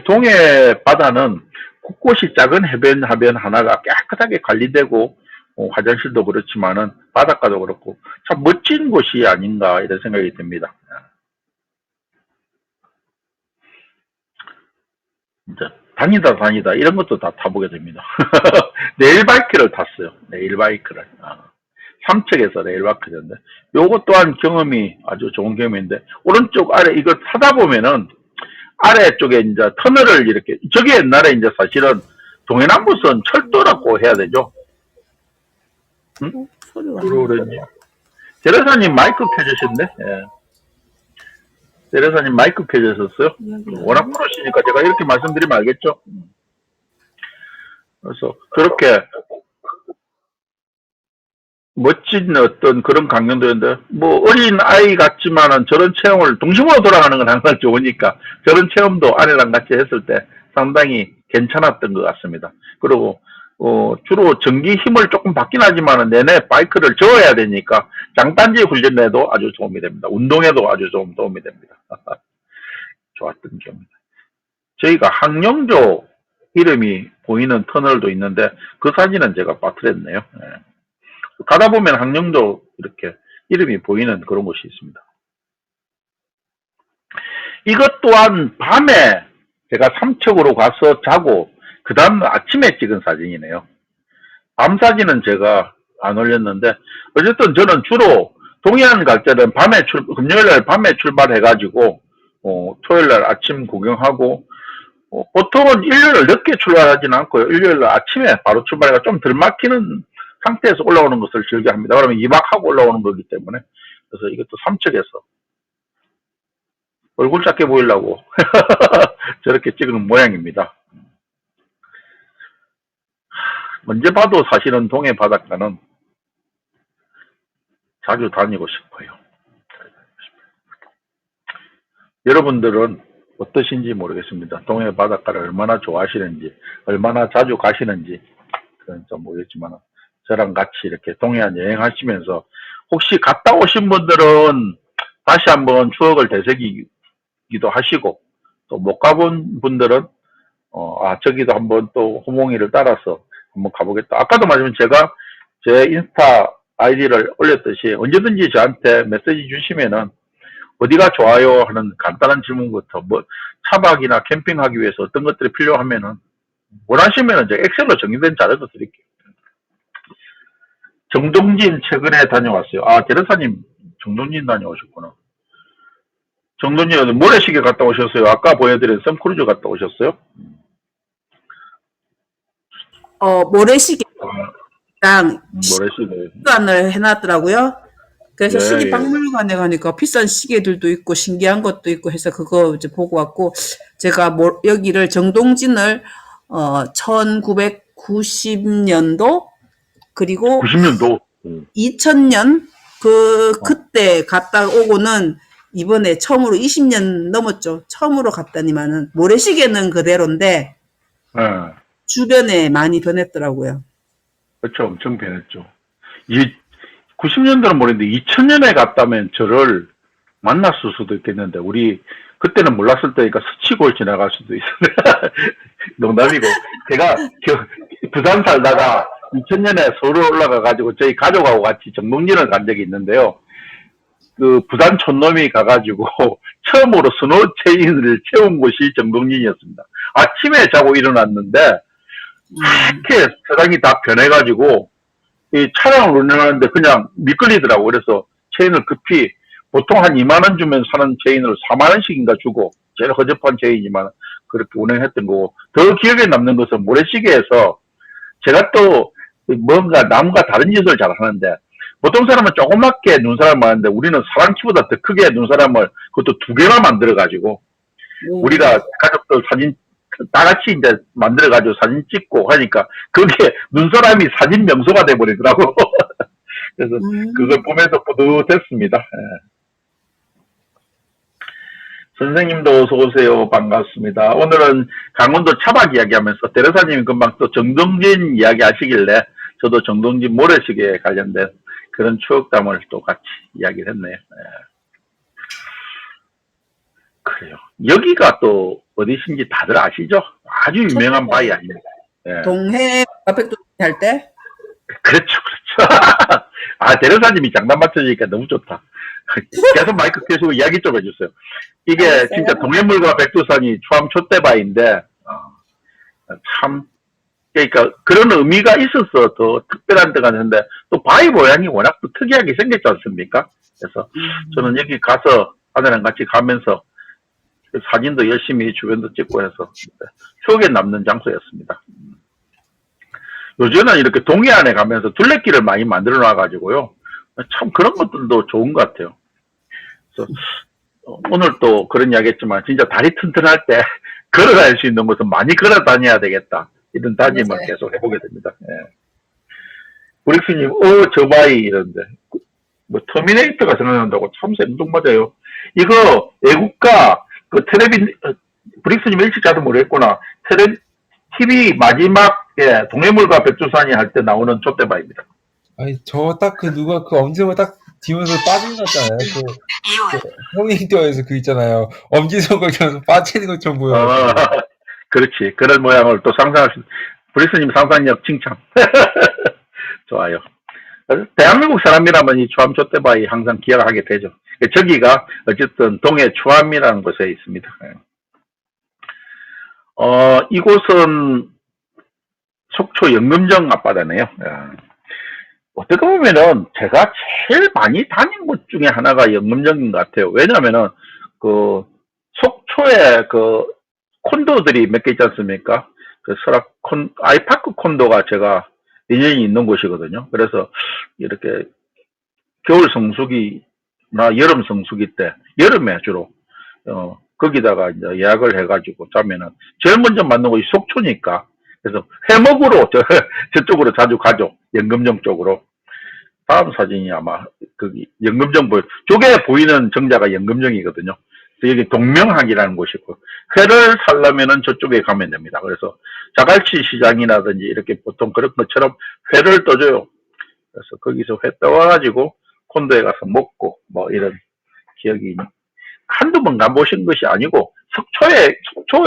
동해 바다는 곳곳이 작은 해변 하나가 깨끗하게 관리되고, 화장실도 그렇지만은 바닷가도 그렇고 참 멋진 곳이 아닌가 이런 생각이 듭니다. 이제 다니다 이런 것도 다 타보게 됩니다. 레일바이크를 탔어요. 레일바이크를. 삼척에서 레일바이크였는데, 요것 또한 경험이 아주 좋은 경험인데, 오른쪽 아래 이걸 타다 보면은 아래쪽에 이제 터널을 이렇게, 저게 옛날에 이제 사실은 동해남부선 철도라고 해야 되죠. 응? 그러니 대레사님 마이크 켜주셨네. 예. 대레사님 마이크 켜주셨어요. 워낙 프로시니까 제가 이렇게 말씀드리면 알겠죠. 그래서 저렇게 멋진 어떤 그런 강연도인데, 뭐 어린 아이 같지만은 저런 체험을 동심으로 돌아가는 건 항상 좋으니까 저런 체험도 아내랑 같이 했을 때 상당히 괜찮았던 것 같습니다. 그리고 주로 전기 힘을 조금 받긴 하지만은 내내 바이크를 저어야 되니까 장단지 훈련에도 아주 도움이 됩니다. 운동에도 아주 좀 도움이 됩니다. 좋았던 기억입니다. 저희가 항영조 이름이 보이는 터널도 있는데, 그 사진은 제가 빠뜨렸네요. 네. 가다 보면 항영도 이렇게 이름이 보이는 그런 곳이 있습니다. 이것 또한 밤에 제가 삼척으로 가서 자고 그 다음 아침에 찍은 사진이네요. 밤 사진은 제가 안 올렸는데, 어쨌든 저는 주로 동해안 갈 때는 금요일날 밤에 출발해가지고 토요일날 아침 구경하고, 보통은 일요일 늦게 출발하지는 않고요. 일요일 아침에 바로 출발해가 좀 덜 막히는 상태에서 올라오는 것을 즐겨합니다. 그러면 2박하고 올라오는 거기 때문에. 그래서 이것도 삼척에서 얼굴 작게 보이려고 저렇게 찍은 모양입니다. 언제 봐도 사실은 동해 바닷가는 자주 다니고 싶어요. 여러분들은 어떠신지 모르겠습니다. 동해 바닷가를 얼마나 좋아하시는지, 얼마나 자주 가시는지, 그건 좀 모르겠지만, 저랑 같이 이렇게 동해안 여행하시면서, 혹시 갔다 오신 분들은 다시 한번 추억을 되새기기도 하시고, 또 못 가본 분들은, 저기도 한번 또 호몽이를 따라서 한번 가보겠다. 아까도 말하면 제가 제 인스타 아이디를 올렸듯이 언제든지 저한테 메시지 주시면은 어디가 좋아요 하는 간단한 질문부터 차박이나 캠핑하기 위해서 어떤 것들이 필요하면은 원하시면은 제가 엑셀로 정리된 자료도 드릴게요. 정동진 최근에 다녀왔어요. 대련사님 정동진 다녀오셨구나. 정동진 어디 모래시계 갔다 오셨어요? 아까 보여드린 썸크루즈 갔다 오셨어요? 모래시계랑 모래시계 시간을 해놨더라고요. 그래서 예, 시계 예. 박물관에 가니까 비싼 시계들도 있고 신기한 것도 있고 해서 그거 이제 보고 왔고, 제가 여기를 정동진을 1990년도 그리고 90년도 2000년 그때 갔다 오고는 이번에 처음으로 20년 넘었죠. 처음으로 갔다니만은 모래시계는 그대로인데 예. 주변에 많이 변했더라고요. 그렇죠. 엄청 변했죠. 90년대는 모르겠는데 2000년에 갔다면 저를 만났을 수도 있겠는데 우리 그때는 몰랐을 때니까 스치고 지나갈 수도 있어요. 농담이고 제가 부산 살다가 2000년에 서울 올라가가지고 저희 가족하고 같이 정동진을 간 적이 있는데요. 그 부산 촌놈이 가가지고 처음으로 스노우 체인을 채운 곳이 정동진이었습니다. 아침에 자고 일어났는데 이렇게 세상이 다 변해가지고 이 차량을 운행하는데 그냥 미끌리더라고. 그래서 체인을 급히 보통 한 2만원 주면 사는 체인을 4만원씩인가 주고 제일 허접한 체인이지만 그렇게 운행했던 거고, 더 기억에 남는 것은 모래시계에서 제가 또 뭔가 남과 다른 짓을 잘 하는데 보통 사람은 조그맣게 눈사람을 하는데 우리는 사람 키보다 더 크게 눈사람을 그것도 2개나 만들어가지고 우리가 가족들 사진 다 같이 이제 만들어가지고 사진 찍고 하니까 그게 눈사람이 사진 명소가 돼버리더라고. 그래서 그걸 보면서 뿌듯했습니다. 예. 선생님도 어서 오세요. 반갑습니다. 오늘은 강원도 차박 이야기하면서 대려사님이 금방 또 정동진 이야기 하시길래 저도 정동진 모래시계에 관련된 그런 추억담을 또 같이 이야기를 했네요. 예. 그래요. 여기가 또 어디신지 다들 아시죠? 아주 유명한 바위 아닙니까? 예. 동해 백도 할 때? 그렇죠, 그렇죠. 대려사님이 장난 맞춰주니까 너무 좋다. 계속 마이크 켜시고 이야기 좀 해주세요. 이게 알았어요? 진짜 동해물과 백두산이 추암 촛대바위인데, 참, 그러니까 그런 의미가 있어서 더 특별한 데가 있는데, 또 바위 모양이 워낙 또 특이하게 생겼지 않습니까? 그래서 저는 여기 가서 아내랑 같이 가면서 사진도 열심히 주변도 찍고 해서 추억에 남는 장소였습니다. 요즘은 이렇게 동해안에 가면서 둘레길을 많이 만들어 놔가지고요. 참 그런 것들도 좋은 것 같아요. 그래서 오늘 또 그런 이야기 했지만 진짜 다리 튼튼할 때 걸어 다닐 수 있는 곳은 많이 걸어 다녀야 되겠다. 이런 다짐을 맞아요. 계속 해보게 됩니다. 예. 브릭스님, 저 바위 이런데. 뭐 터미네이터가 생각난다고 참 생뚱맞아요. 이거 애국가 브릭스님 일찍 자도 모르겠구나. TV 마지막에 동해물과 백두산이 할 때 나오는 촛대바위입니다. 아니, 누가 엄지손을 딱 뒤면서 빠진 거 같잖아요. 형님도에서 있잖아요. 엄지손을 뒤면서 빠지는 것처럼 보여요. 그렇지. 그런 모양을 또 상상할 수, 브릭스님 상상력 칭찬. 좋아요. 대한민국 사람이라면 이 추암 촛대바위 항상 기억하게 되죠. 저기가 어쨌든 동해 추암이라는 곳에 있습니다. 이곳은 속초 영금정 앞바다네요. 어떻게 보면은 제가 제일 많이 다닌 곳 중에 하나가 영금정인 것 같아요. 왜냐면은 속초에 콘도들이 몇 개 있지 않습니까? 그 아이파크 콘도가 제가 인연이 있는 곳이거든요. 그래서 이렇게 겨울 성수기나 여름 성수기 때, 여름에 주로, 거기다가 이제 예약을 해가지고 자면은, 제일 먼저 만든 곳이 속초니까, 그래서 해먹으로 저쪽으로 자주 가죠. 연금정 쪽으로. 다음 사진이 아마 거기 연금정 쪽에 보이는 정자가 연금정이거든요. 그래서 여기 동명항이라는 곳이 있고, 회를 살려면은 저쪽에 가면 됩니다. 그래서 자갈치 시장이라든지 이렇게 보통 그런 것처럼 회를 떠줘요. 그래서 거기서 회 떠와가지고 콘도에 가서 먹고 뭐 이런 기억이 한두 번 가보신 것이 아니고 속초에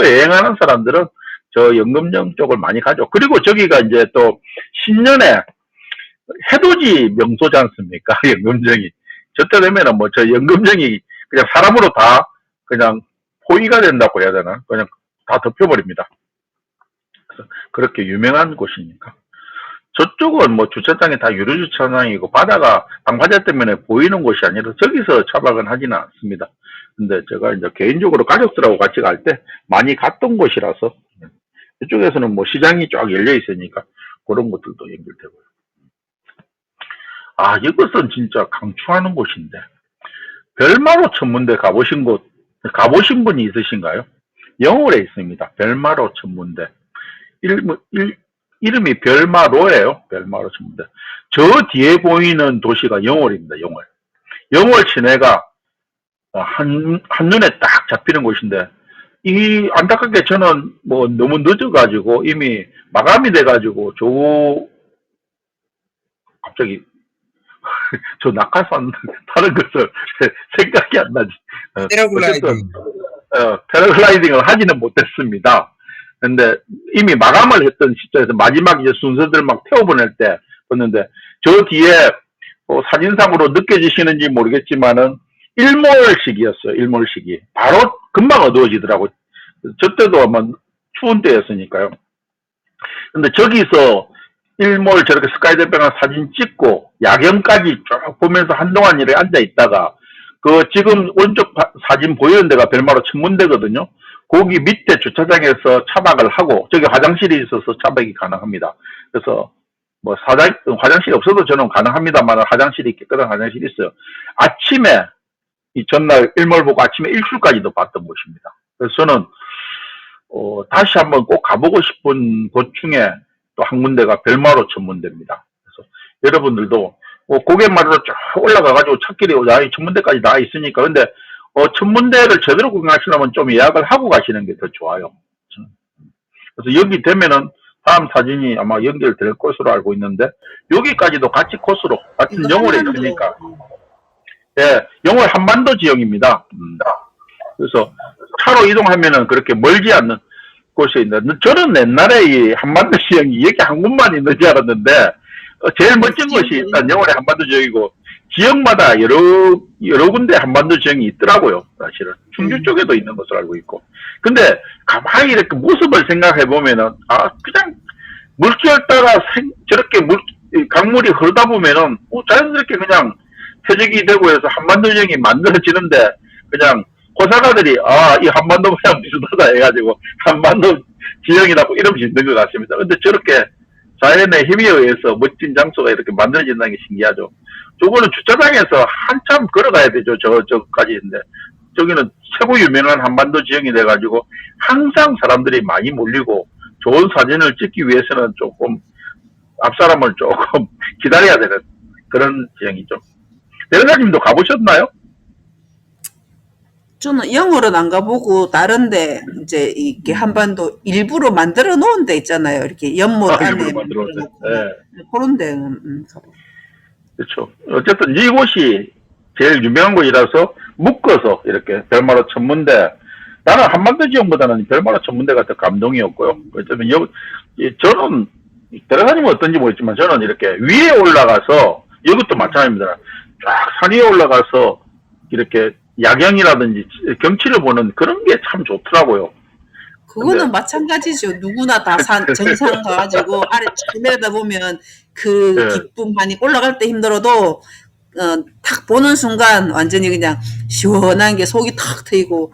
여행하는 사람들은 저 연금정 쪽을 많이 가죠. 그리고 저기가 이제 또 신년에 해돋이 명소지 않습니까? 연금정이. 저때 되면은 뭐 저 연금정이 그냥 사람으로 다 그냥 포위가 된다고 해야 되나? 그냥 다 덮여버립니다. 그래서 그렇게 유명한 곳이니까. 저쪽은 뭐 주차장이 다 유료주차장이고 바다가 방파제 때문에 보이는 곳이 아니라 저기서 차박은 하지는 않습니다. 근데 제가 이제 개인적으로 가족들하고 같이 갈 때 많이 갔던 곳이라서 이쪽에서는 뭐 시장이 쫙 열려 있으니까 그런 것들도 연결되고요. 아, 이것은 진짜 강추하는 곳인데 별마로 천문대 가보신 분이 있으신가요? 영월에 있습니다. 별마로 천문대. 이름이 별마로예요. 별마로 천문대. 저 뒤에 보이는 도시가 영월입니다. 영월 시내가 한눈에 딱 잡히는 곳인데 안타깝게 저는 뭐 너무 늦어가지고 이미 마감이 돼가지고 갑자기 저 낙하산 타는 것을 생각이 안 나지. 패러글라이딩. 패러글라이딩을 하지는 못했습니다. 근데 이미 마감을 했던 시점에서 마지막 이제 순서들 막 태워보낼 때 봤는데 저 뒤에 사진상으로 느껴지시는지 모르겠지만은 일몰식이었어요. 일몰식이. 바로 금방 어두워지더라고요. 저 때도 아마 추운 때였으니까요. 근데 저기서 일몰 저렇게 스카이대병을 사진 찍고 야경까지 쭉 보면서 한동안 이렇게 앉아 있다가 지금 오른쪽 사진 보이는 데가 별마로 천문대거든요. 거기 밑에 주차장에서 차박을 하고 저기 화장실이 있어서 차박이 가능합니다. 그래서 뭐 화장실이 없어도 저는 가능합니다만 화장실이 깨끗한 화장실이 있어요. 아침에 이 전날 일몰 보고 아침에 일출까지도 봤던 곳입니다. 그래서 저는 다시 한번 꼭 가보고 싶은 곳 중에 또 한 군데가 별마로 천문대입니다. 그래서 여러분들도 고갯마루로 쭉 올라가가지고 첫길에 천문대까지 다 있으니까 근데 천문대를 제대로 구경하시려면 좀 예약을 하고 가시는 게 더 좋아요. 그래서 여기 되면은 다음 사진이 아마 연결될 것으로 알고 있는데 여기까지도 같이 코스로 같은 영월에 있으니까 예, 영월 한반도 지역입니다. 그래서 차로 이동하면은 그렇게 멀지 않는 곳이 있는데 저는 옛날에 이 한반도 지역이 여기 한 곳만 있는 줄 알았는데 제일 멋진 곳이 일단 영월의 한반도 지역이고 지역마다 여러 군데 한반도 지역이 있더라고요. 사실은 충주 쪽에도 있는 것으로 알고 있고. 근데 가만히 이렇게 모습을 생각해 보면은 그냥 물결 따라 저렇게 강물이 흐르다 보면은 자연스럽게 그냥 표적이 되고 해서 한반도 지역이 만들어지는데 그냥 호사가들이 이 한반도 모양 비슷하다 해가지고 한반도 지역이라고 이름 짓는 것 같습니다. 근데 저렇게 자연의 힘에 의해서 멋진 장소가 이렇게 만들어진다는 게 신기하죠. 저거는 주차장에서 한참 걸어가야 되죠. 저까지 있는데 저기는 최고 유명한 한반도 지역이 돼가지고 항상 사람들이 많이 몰리고 좋은 사진을 찍기 위해서는 조금 앞사람을 조금 기다려야 되는 그런 지역이죠. 대련사님도 가보셨나요? 저는 영어는 안 가보고 다른데 이제 이게 한반도 일부러 만들어 놓은 데 있잖아요. 이렇게 연못 안에 만들어 놓은 데. 네. 그런 데는 가보. 그렇죠. 어쨌든 이곳이 제일 유명한 곳이라서 묶어서 이렇게 별마로 천문대. 나는 한반도 지역보다는 별마로 천문대가 더 감동이었고요. 어쩌면 저는 대련사님은 어떤지 모르겠지만 저는 이렇게 위에 올라가서 이것도 마찬가지입니다. 쫙 산 위에 올라가서 이렇게 야경이라든지 경치를 보는 그런 게 참 좋더라고요. 그거는 마찬가지죠. 누구나 다 정상 가가지고 아래 쭉 내려다보면 그 기쁨만이 올라갈 때 힘들어도 탁 보는 순간 완전히 그냥 시원한 게 속이 탁 트이고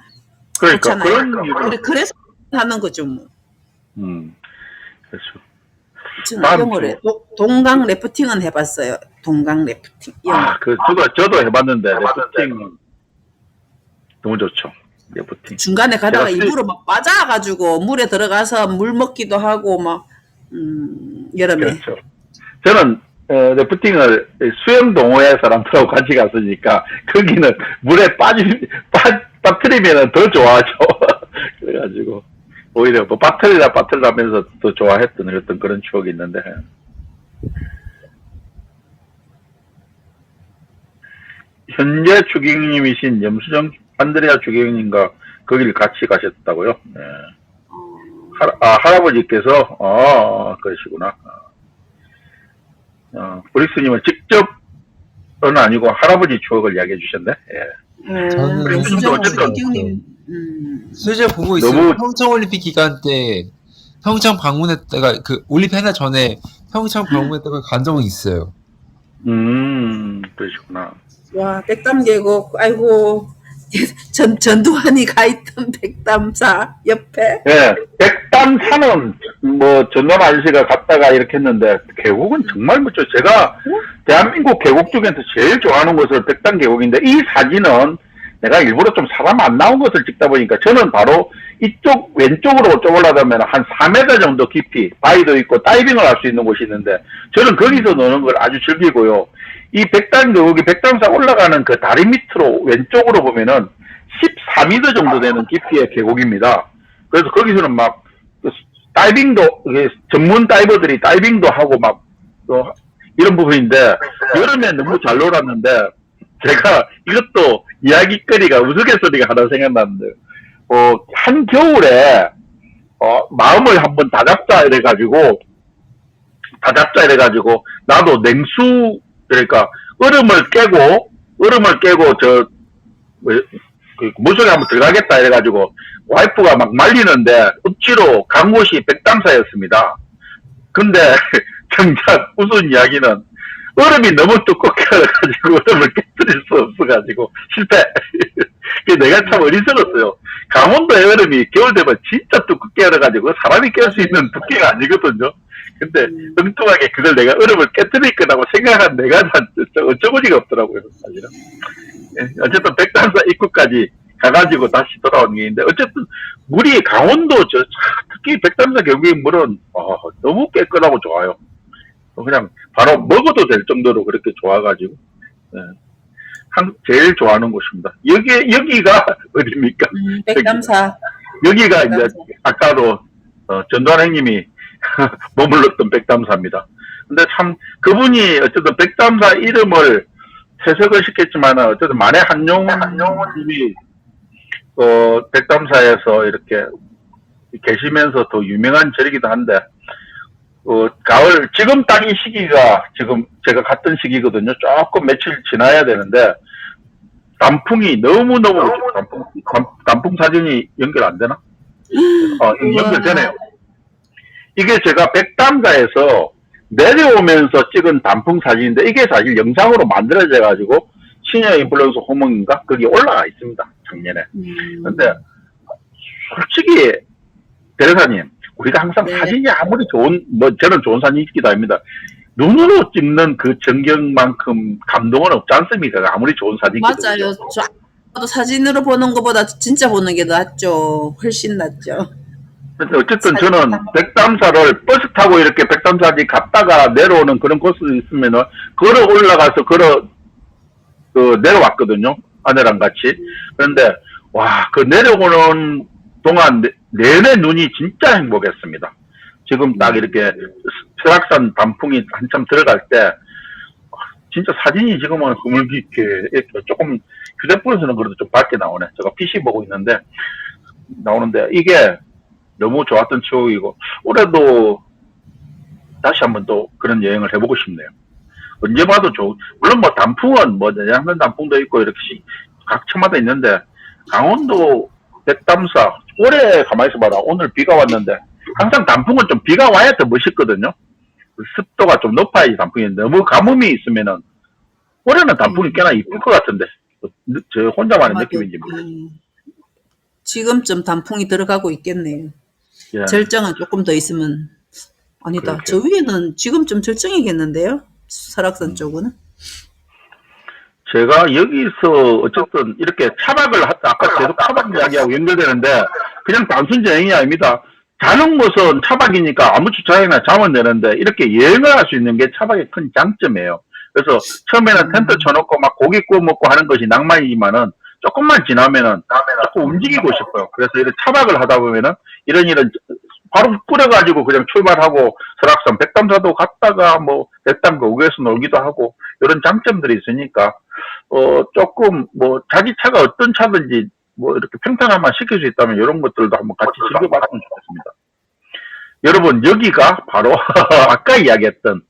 그러니까 그런 그래서 하는 거죠 뭐. 그렇죠. 저는 다음 영어를 동강 래프팅은 해봤어요. 동강 래프팅. 영어. 저도 해봤는데 래프팅 너무 좋죠. 래프팅. 중간에 가다가 제가 일부러 막 빠져가지고 물에 들어가서 물 먹기도 하고 막 여름에. 그렇죠. 저는 래프팅을 수영 동호회 사람들하고 같이 갔으니까 거기는 물에 빠뜨리면 더 좋아하죠. 그래가지고 오히려 뭐 빠뜨리라면서 더 좋아했던 어떤 그런 추억이 있는데. 현재 추경님이신 염수정 안드레아 추경님과 거기를 같이 가셨다고요? 네. 할아버지께서 그러시구나. 브릭스님은 직접은 아니고 할아버지 추억을 이야기해 주셨네. 예. 저는 염수정 어쨌든 추경님. 실제 보고 있어요. 너무- 평창올림픽 기간 때 평창 방문했다가 그 올림픽 하나 전에 평창 방문했다가 간 적은 있어요. 그러시구나. 와, 백담 계곡, 아이고, 전두환이 가 있던 백담사 옆에. 예, 백담사는 뭐 전남 아저씨가 갔다가 이렇게 했는데 계곡은 정말 멋져. 제가 대한민국 계곡 중에서 제일 좋아하는 곳은 백담 계곡인데 이 사진은 내가 일부러 좀 사람 안 나온 것을 찍다 보니까 저는 바로 이쪽 왼쪽으로 좀 올라가면 한 4m 정도 깊이 바위도 있고 다이빙을 할 수 있는 곳이 있는데 저는 거기서 노는 걸 아주 즐기고요. 이 백담 계곡이 백담사 올라가는 그 다리 밑으로 왼쪽으로 보면은 14m 정도 되는 깊이의 계곡입니다. 그래서 거기서는 막 다이빙도 전문 다이버들이 다이빙도 하고 막 이런 부분인데 여름에 너무 잘 놀았는데 제가 이것도 이야기거리가 우스갯소리가 하나 생각났는데 한겨울에 마음을 한번 다잡자 이래가지고 나도 냉수 그러니까 얼음을 깨고 물속에 한번 들어가겠다 이래가지고 와이프가 막 말리는데 억지로 간 곳이 백담사였습니다. 근데 정작 무슨 이야기는 얼음이 너무 두껍게가지고 얼음을 깨뜨릴 수 없어가지고 실패. 내가 참 어리석었어요. 강원도의 얼음이 겨울 되면 진짜 두껍게 얼어가지고 사람이 깰 수 있는 두께가 아니거든요. 근데 엉뚱하게 그걸 내가 얼음을 깨뜨릴 거라고 생각한 내가 어처구니가 없더라고요, 사실은. 예, 어쨌든 백담사 입구까지 가가지고 다시 돌아오는 게 있는데 어쨌든 물이 강원도 특히 백담사 경기 물은 너무 깨끗하고 좋아요. 그냥 바로 먹어도 될 정도로 그렇게 좋아가지고 제일 좋아하는 곳입니다. 여기가 어디입니까? 백담사. 여기가 이제 아까도 전두환 형님이 머물렀던 백담사입니다. 근데 참 그분이 어쨌든 백담사 이름을 해석을 시켰지만 어쨌든 만해 한용님이 백담사에서 이렇게 계시면서 더 유명한 절이기도 한데 가을 지금 딱 이 시기가 지금 제가 갔던 시기거든요. 조금 며칠 지나야 되는데 단풍이 너무너무 단풍 사진이 연결 안 되나? 연결되네요. 이게 제가 백담사에서 내려오면서 찍은 단풍 사진인데 이게 사실 영상으로 만들어져 가지고 시녀 인플루언서 호몽인가 거기 올라가 있습니다. 작년에. 근데 솔직히 대리사님 우리가 항상 네. 사진이 아무리 저는 좋은 사진이 있기도 합니다. 눈으로 찍는 그 전경만큼 감동은 없지 않습니까? 아무리 좋은 사진이거든요. 맞아요. 저도 사진으로 보는 것보다 진짜 보는 게 낫죠. 훨씬 낫죠. 근데 어쨌든 사진 저는 백담사를 버스 타고 이렇게 백담사까지 갔다가 내려오는 그런 코스 있으면은 걸어 올라가서 내려왔거든요. 아내랑 같이. 그런데 그 내려오는 동안 내내 눈이 진짜 행복했습니다. 지금 딱 이렇게 설악산 단풍이 한참 들어갈 때 진짜 사진이 지금은 흐물기게 조금 휴대폰에서는 그래도 좀 밝게 나오네. 제가 PC 보고 있는데 나오는데 이게 너무 좋았던 추억이고 올해도 다시 한번 또 그런 여행을 해보고 싶네요. 언제 봐도 물론 뭐 단풍은 내년한 단풍도 있고 이렇게 각 처마다 있는데 강원도 백담사 올해 가만히 있어봐라. 오늘 비가 왔는데 항상 단풍은 좀 비가 와야 더 멋있거든요. 습도가 좀 높아야 이 단풍이 너무 가뭄이 있으면은 올해는 단풍이 꽤나 이쁠 것 같은데 저 혼자만의 느낌인지 모르겠어요. 지금쯤 단풍이 들어가고 있겠네요. 예. 절정은 조금 더 있으면 아니다. 그렇게. 저 위에는 지금 좀 절정이겠는데요? 설악산 쪽은? 제가 여기서 어쨌든 이렇게 차박을 아까 계속 차박 이야기하고 연결되는데 그냥 단순 여행이 아닙니다. 자는 곳은 차박이니까 아무 주차장이나 자면 되는데 이렇게 여행을 할 수 있는 게 차박의 큰 장점이에요. 그래서 처음에는 텐트 쳐놓고 막 고기 구워 먹고 하는 것이 낭만이지만은 조금만 지나면은 자꾸 움직이고 싶어요. 그래서 이렇게 차박을 하다 보면은 이런 바로 뿌려가지고 그냥 출발하고 설악산 백담사도 갔다가 뭐 백담 거기에서 놀기도 하고 이런 장점들이 있으니까 조금 뭐 자기 차가 어떤 차든지 뭐 이렇게 평탄화만 시킬 수 있다면 이런 것들도 한번 같이 즐겨봤으면 좋겠습니다. 여러분 여기가 바로 아까 이야기했던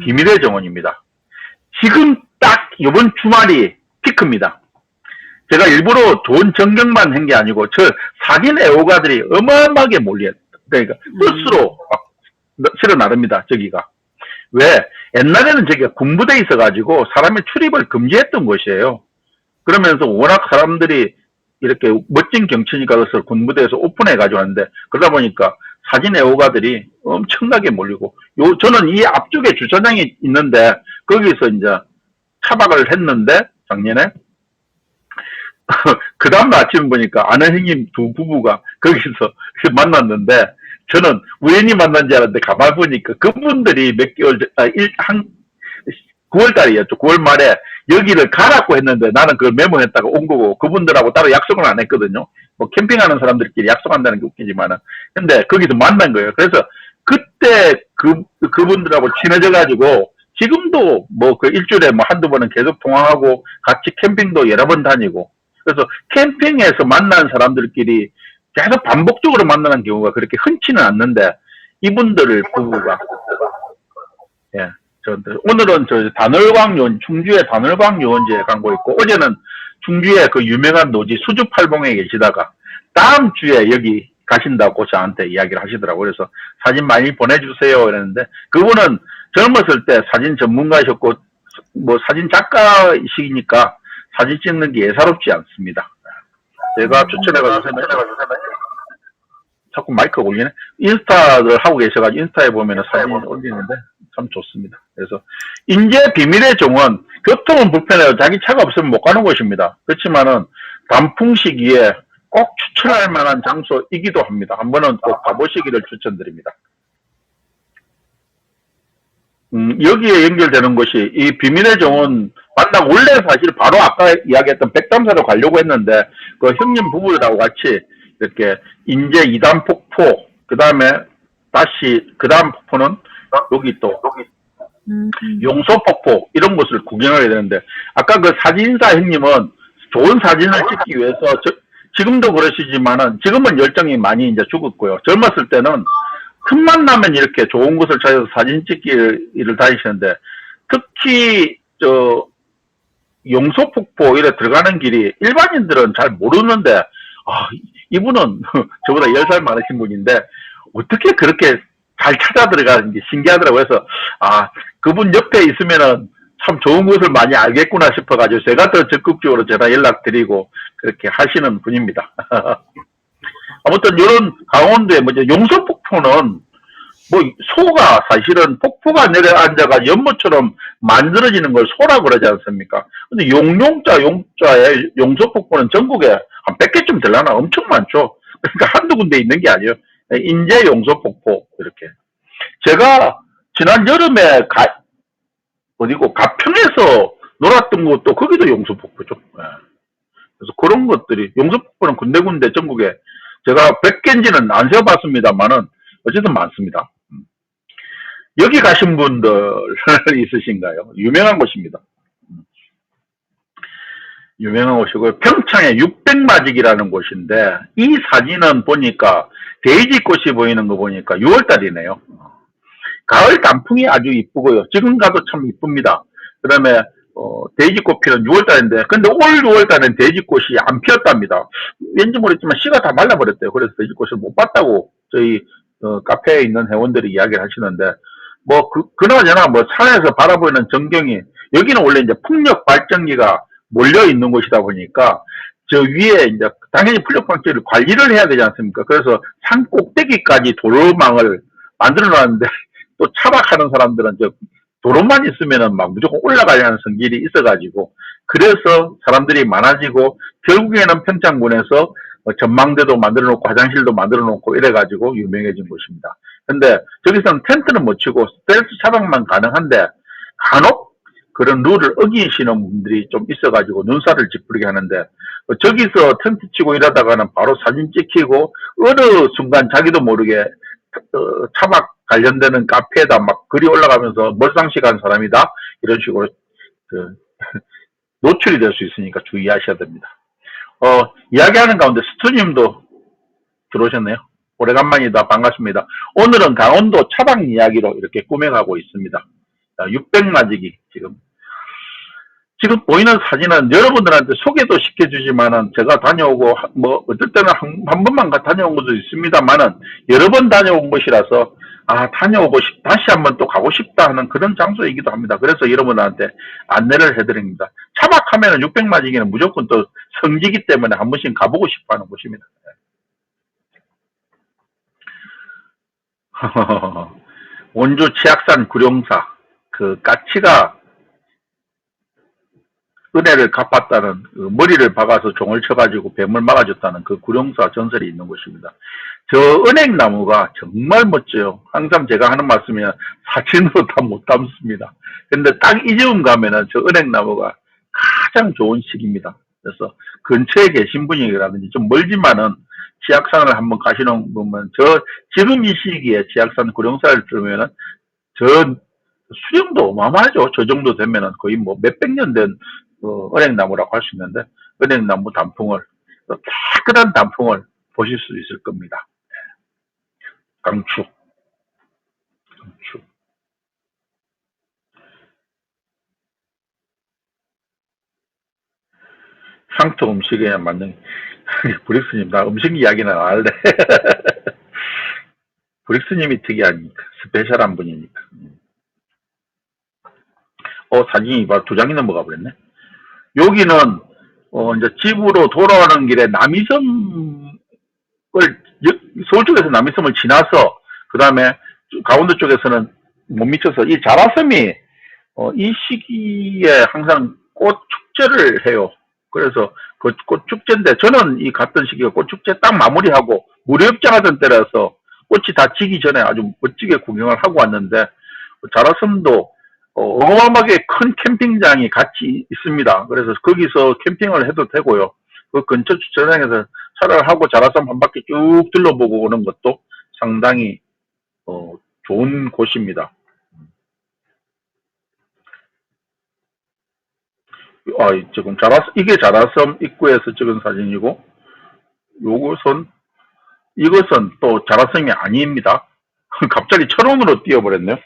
비밀의 정원입니다. 지금 딱 이번 주말이 피크입니다. 제가 일부러 좋은 전경만 한 게 아니고 저 사진 애호가들이 어마어마하게 몰려요. 그러니까 버스로 막 실어 나릅니다. 저기가. 왜? 옛날에는 저기가 군부대에 있어가지고 사람의 출입을 금지했던 곳이에요. 그러면서 워낙 사람들이 이렇게 멋진 경치니까 그래서 군부대에서 오픈해가지고 하는데 그러다 보니까 사진 애호가들이 엄청나게 몰리고 저는 이 앞쪽에 주차장이 있는데 거기서 이제 차박을 했는데 작년에 그 다음날 아침 보니까 아는 형님 두 부부가 거기서 만났는데 저는 우연히 만난 줄 알았는데 가만 보니까 그분들이 몇 개월 9월 달이었죠. 9월 말에 여기를 가라고 했는데 나는 그걸 메모했다가 온 거고 그분들하고 따로 약속을 안 했거든요. 뭐 캠핑하는 사람들끼리 약속한다는 게 웃기지만은 근데 거기서 만난 거예요. 그래서 그때 그분들하고 친해져 가지고 지금도 뭐 그 일주일에 뭐 한두 번은 계속 통화하고 같이 캠핑도 여러 번 다니고 그래서 캠핑에서 만난 사람들끼리 계속 반복적으로 만나는 경우가 그렇게 흔치는 않는데 이분들을 부부가 예. 오늘은 단월광 충주의 단월광 요원지에 간 거 있고 어제는 충주의 그 유명한 노지 수주팔봉에 계시다가 다음 주에 여기 가신다고 저한테 이야기를 하시더라고요. 그래서 사진 많이 보내주세요 이랬는데 그분은 젊었을 때 사진 전문가셨고 뭐 사진 작가이시니까 사진 찍는 게 예사롭지 않습니다. 제가 추천해가지고 자꾸 마이크가 올리네. 인스타를 하고 계셔가지고 인스타에 보면 사진 올리는데 참 좋습니다. 그래서 인제 비밀의 정원 교통은 불편해요. 자기 차가 없으면 못 가는 곳입니다. 그렇지만은 단풍 시기에 꼭 추천할 만한 장소이기도 합니다. 한 번은 꼭 가보시기를 추천드립니다. 여기에 연결되는 것이 이 비밀의 정원 만나 원래 사실 바로 아까 이야기했던 백담사로 가려고 했는데 그 형님 부부들하고 같이 이렇게 인제 2단 폭포 그 다음에 다시 그 다음 폭포는 여기 용소 폭포 이런 곳을 구경하게 되는데 아까 그 사진사 형님은 좋은 사진을 찍기 위해서 지금도 그러시지만은 지금은 열정이 많이 이제 죽었고요. 젊었을 때는 틈만 나면 이렇게 좋은 곳을 찾아서 사진 찍기를 다니시는데 특히 용소폭포 이래 들어가는 길이 일반인들은 잘 모르는데 이분은 저보다 10살 많으신 분인데 어떻게 그렇게 잘 찾아 들어가는 게 신기하더라고요. 그래서 그분 옆에 있으면은 참 좋은 곳을 많이 알겠구나 싶어가지고 제가 더 적극적으로 제가 연락드리고 그렇게 하시는 분입니다. 아무튼 이런 강원도의 용서폭포는 뭐 소가 사실은 폭포가 내려앉아가 연못처럼 만들어지는 걸 소라고 그러지 않습니까? 근데 용자의 용서폭포는 전국에 한 100개쯤 되려나 엄청 많죠. 그러니까 한두 군데 있는 게 아니에요. 인제 용서폭포 이렇게. 제가 지난 여름에 가평에서 놀았던 것도 거기도 용서폭포죠. 그래서 그런 것들이 용서폭포는 군데군데 전국에 제가 100개인지는 안 세어봤습니다만은 어쨌든 많습니다. 여기 가신 분들 있으신가요? 유명한 곳입니다. 유명한 곳이고요. 평창의 600마직이라는 곳인데 이 사진은 보니까 데이지꽃이 보이는 거 보니까 6월달이네요. 가을 단풍이 아주 이쁘고요. 지금 가도 참 이쁩니다. 그 다음에 데이지꽃 피는 6월달인데 근데 올 6월달엔 데이지꽃이 안 피었답니다. 왠지 모르겠지만 씨가 다 말라버렸대요. 그래서 데이지꽃을 못 봤다고 저희 카페에 있는 회원들이 이야기를 하시는데 뭐 그나저나 뭐 산에서 바라보이는 전경이 여기는 원래 이제 풍력 발전기가 몰려 있는 곳이다 보니까 저 위에 이제 당연히 풀력방지를 관리를 해야 되지 않습니까? 그래서 산 꼭대기까지 도로망을 만들어 놨는데 또 차박하는 사람들은 저 도로만 있으면은 막 무조건 올라가려는 성질이 있어가지고 그래서 사람들이 많아지고 결국에는 평창군에서 전망대도 만들어 놓고 화장실도 만들어 놓고 이래가지고 유명해진 곳입니다. 근데 저기서는 텐트는 못 치고 스텔스 차박만 가능한데 간혹 그런 룰을 어기시는 분들이 좀 있어가지고 눈살을 찌푸리게 하는데 저기서 텐트 치고 이러다가는 바로 사진 찍히고 어느 순간 자기도 모르게 차박 관련되는 카페에다 막 글이 올라가면서 멀상식한 사람이다 이런 식으로 노출이 될 수 있으니까 주의하셔야 됩니다. 이야기하는 가운데 스투님도 들어오셨네요. 오래간만이다. 반갑습니다. 오늘은 강원도 차박 이야기로 이렇게 꾸며가고 있습니다. 600마지기 지금 보이는 사진은 여러분들한테 소개도 시켜주지만은 제가 다녀오고 뭐 어떨 때는 한 번만 다녀온 것도 있습니다만은 여러 번 다녀온 곳이라서 다녀오고 다시 한번 또 가고 싶다 하는 그런 장소이기도 합니다. 그래서 여러분한테 안내를 해드립니다. 차박하면은 600마지기는 무조건 또 성지기 때문에 한 번씩 가보고 싶어 하는 곳입니다. 원주 치악산 구룡사 그 까치가 은혜를 갚았다는 머리를 박아서 종을 쳐가지고 뱀을 막아줬다는 그 구룡사 전설이 있는 곳입니다. 저 은행나무가 정말 멋져요. 항상 제가 하는 말씀이면 사진으로 다 못 담습니다. 근데 딱 이즈음 가면은 저 은행나무가 가장 좋은 시기입니다. 그래서 근처에 계신 분이라든지 좀 멀지만은 지악산을 한번 가시는 분은 지금 이 시기에 지악산 구룡사를 들으면은 저 수령도 어마어마하죠. 저 정도 되면은 거의 뭐 몇백 년 된 은행나무라고 할 수 있는데 은행나무 단풍을 깨끗한 단풍을 보실 수 있을 겁니다. 강추. 향토 음식에 맞는 브릭스님 나 음식 이야기는 안 할래. 브릭스님이 특이하니까 스페셜한 분이니까. 사진이 두 장이 넘어가 버렸네. 여기는 이제 집으로 돌아오는 길에 남이섬을 서울 쪽에서 남이섬을 지나서 그 다음에 강원도 쪽에서는 못 미쳐서 이 자라섬이 이 시기에 항상 꽃 축제를 해요. 그래서 그 꽃 축제인데 저는 이 갔던 시기가 꽃 축제 딱 마무리하고 무렵장하던 때라서 꽃이 다 지기 전에 아주 멋지게 구경을 하고 왔는데 자라섬도 어마어마하게 큰 캠핑장이 같이 있습니다. 그래서 거기서 캠핑을 해도 되고요. 그 근처 주차장에서 차를 하고 자라섬 한 바퀴 쭉 둘러보고 오는 것도 상당히 좋은 곳입니다. 지금 이게 자라섬 입구에서 찍은 사진이고, 이것은 또 자라섬이 아닙니다. 갑자기 철원으로 뛰어버렸네요.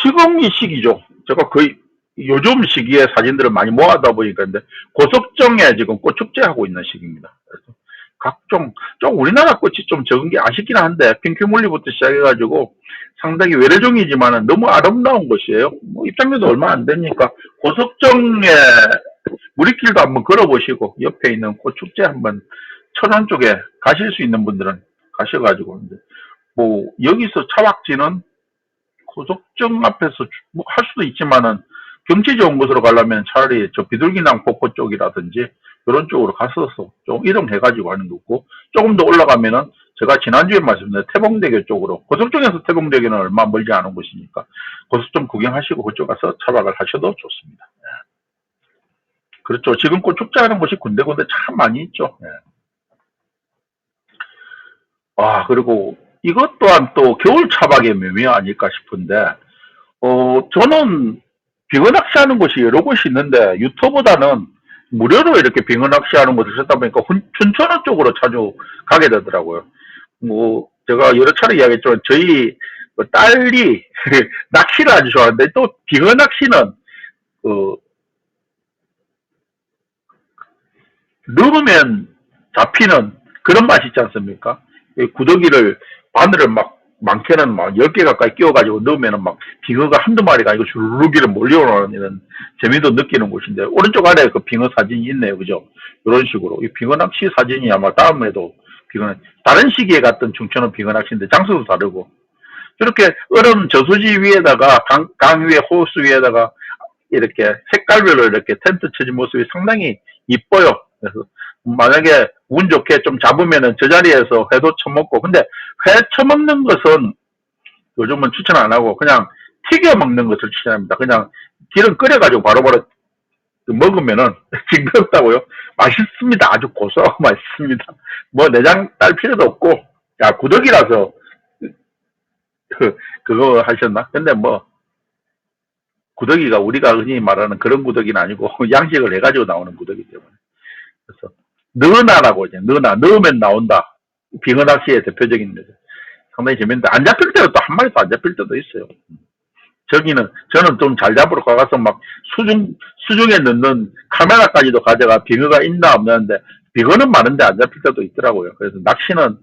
지금 이 시기죠. 제가 거의 요즘 시기에 사진들을 많이 모아다 보니까 근데 고석정에 지금 꽃축제하고 있는 시기입니다. 그래서 각종 좀 우리나라 꽃이 좀 적은 게 아쉽긴 한데 핑크뮬리부터 시작해가지고 상당히 외래종이지만은 너무 아름다운 곳이에요. 뭐 입장료도 얼마 안 되니까 고석정에 무리길도 한번 걸어보시고 옆에 있는 꽃축제 한번 천안 쪽에 가실 수 있는 분들은 가셔가지고 뭐 여기서 차박지는 고속정 앞에서 할 수도 있지만은 경치 좋은 곳으로 가려면 차라리 저 비둘기낭 폭포 쪽이라든지 이런 쪽으로 갔어서 좀 이동해가지고 하는 거고 조금 더 올라가면은 제가 지난주에 말씀드린 태봉대교 쪽으로 고속정에서 태봉대교는 얼마 멀지 않은 곳이니까 고속정 구경하시고 그쪽 가서 차박을 하셔도 좋습니다. 그렇죠. 지금 꽃 축제하는 곳이 군데군데 참 많이 있죠. 그리고 이것 또한 또 겨울 차박의 묘미 아닐까 싶은데, 저는 빙어 낚시하는 곳이 여러 곳이 있는데, 유튜브보다는 무료로 이렇게 빙어 낚시하는 곳을 찾다 보니까 춘천호 쪽으로 자주 가게 되더라고요. 뭐, 제가 여러 차례 이야기했지만, 저희 딸이 낚시를 아주 좋아하는데, 또 빙어 낚시는, 넣으면 잡히는 그런 맛이 있지 않습니까? 구더기를 바늘을 막 많게는 막 10개 가까이 끼워가지고 넣으면은 막 빙어가 한두 마리가 아니고 주르륵이를 몰려오는 이런 재미도 느끼는 곳인데, 오른쪽 아래에 그 빙어 사진이 있네요. 그죠? 이런 식으로. 이 빙어 낚시 사진이 아마 다음에도 다른 시기에 갔던 중천은 빙어 낚시인데 장소도 다르고, 이렇게 얼음 저수지 위에다가 강 위에 호수 위에다가 이렇게 색깔별로 이렇게 텐트 쳐진 모습이 상당히 이뻐요. 그래서 만약에 운 좋게 좀 잡으면은 저 자리에서 회도 처먹고, 근데 회 처먹는 것은 요즘은 추천 안 하고 그냥 튀겨 먹는 것을 추천합니다. 그냥 기름 끓여가지고 바로바로 먹으면은 징그럽다고요? 맛있습니다. 아주 고소하고 맛있습니다. 뭐 내장 딸 필요도 없고, 야, 구더기라서 그거 하셨나? 근데 뭐 구더기가 우리가 흔히 말하는 그런 구더기는 아니고 양식을 해가지고 나오는 구더기 때문에. 그래서 너나라고 이제 넣으면 나온다. 빙어 낚시의 대표적인 거죠. 상당히 재밌는데 안 잡힐 때도 또 한 마리도 안 잡힐 때도 있어요. 저는 좀 잘 잡으러 가서 막 수중에 넣는 카메라까지도 가져가 빙어가 있나 없나는데, 빙어는 많은데 안 잡힐 때도 있더라고요. 그래서 낚시는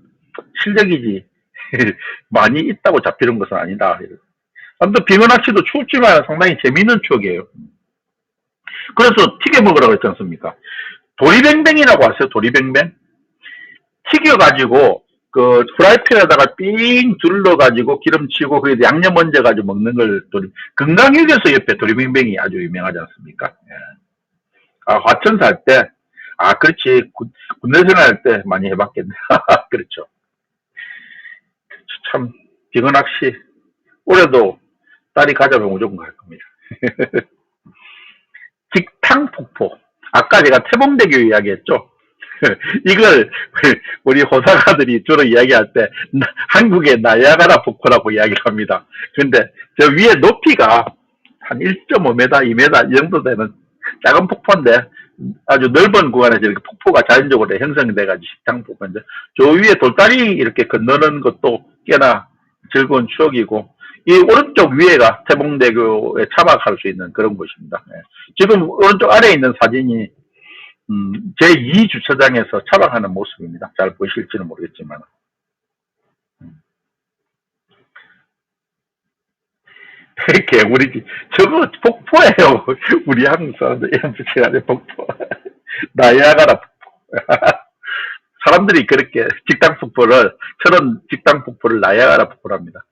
실력이지 많이 있다고 잡히는 것은 아니다. 아무튼 빙어 낚시도 추웠지만 상당히 재미있는 추억이에요. 그래서 튀겨 먹으라고 했지 않습니까? 도리뱅뱅이라고 아세요? 도리뱅뱅? 튀겨가지고 그 프라이팬에다가 삥 둘러가지고 기름치고 거기에 양념 얹어가지고 먹는 걸 건강휴게소 옆에 도리뱅뱅이 아주 유명하지 않습니까? 예. 아, 화천 살 때, 아, 그렇지. 군대 생활할 때 많이 해봤겠네. 그렇죠. 참, 빙어 낚시. 올해도 딸이 가자면 무조건 갈 겁니다. 직탕폭포. 아까 제가 태봉대교 이야기했죠? 이걸 우리 호사가들이 주로 이야기할 때 한국의 나야가라 폭포라고 이야기를 합니다. 근데 저 위에 높이가 한 1.5m, 2m 이 정도 되는 작은 폭포인데 아주 넓은 구간에서 이렇게 폭포가 자연적으로 형성돼가지고 식탕폭포인데, 저 위에 돌다리 이렇게 건너는 것도 꽤나 즐거운 추억이고, 이 오른쪽 위에가 태봉대교에 차박할 수 있는 그런 곳입니다. 예. 지금 오른쪽 아래에 있는 사진이 제2주차장에서 차박하는 모습입니다. 잘 보이실지는 모르겠지만. 개구리지. 저거 폭포예요. 우리 한국 사람들 이름 붙여가지고 폭포. 나야가라 폭포. 사람들이 그렇게 저런 직당 폭포를 나야가라 폭포랍니다.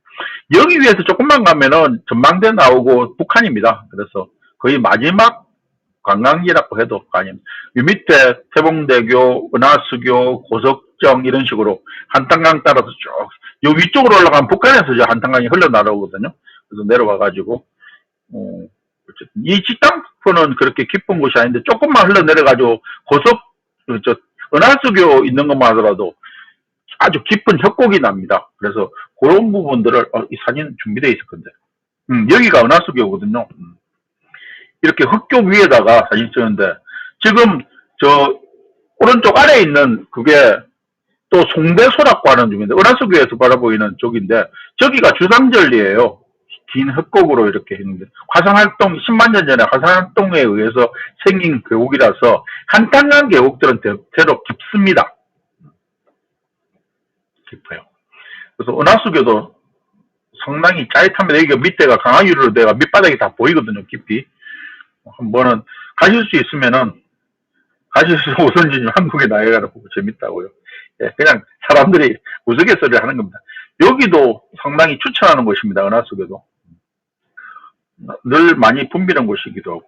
여기 위에서 조금만 가면은 전망대 나오고 북한입니다. 그래서 거의 마지막 관광지라고 해도 아닙니다. 이 밑에 태봉대교, 은하수교, 고석정 이런 식으로 한탄강 따라서 쭉, 요 위쪽으로 올라가면 북한에서 이제 한탄강이 흘러나오거든요. 그래서 내려와가지고, 이 직당폭포는 그렇게 깊은 곳이 아닌데 조금만 흘러내려가지고 은하수교 있는 것만 하더라도 아주 깊은 협곡이 납니다. 그래서 그런 부분들을, 이 사진 준비되어 있을 건데. 여기가 은하수교거든요. 이렇게 흙교 위에다가 사진 찍는데, 지금 저 오른쪽 아래에 있는 그게 또 송대소라고 하는 중인데, 은하수교에서 바라보이는 쪽인데, 저기가 주상절리예요. 긴 흙곡으로 이렇게 했는데, 화산활동 10만 년 전에 화산활동에 의해서 생긴 계곡이라서 한탄강 계곡들은 대체로 깊습니다. 깊어요. 그래서 은하수교도 상당히 짜릿합니다. 여기 밑에가 강화유리로 내가 밑바닥이 다 보이거든요. 깊이. 한번은 가실 수 있으면은 가실 수 우선지 한국에 나야가라 보고 재밌다고요. 예, 그냥 사람들이 우스갯소리를 하는 겁니다. 여기도 상당히 추천하는 곳입니다. 은하수교도 늘 많이 붐비는 곳이기도 하고.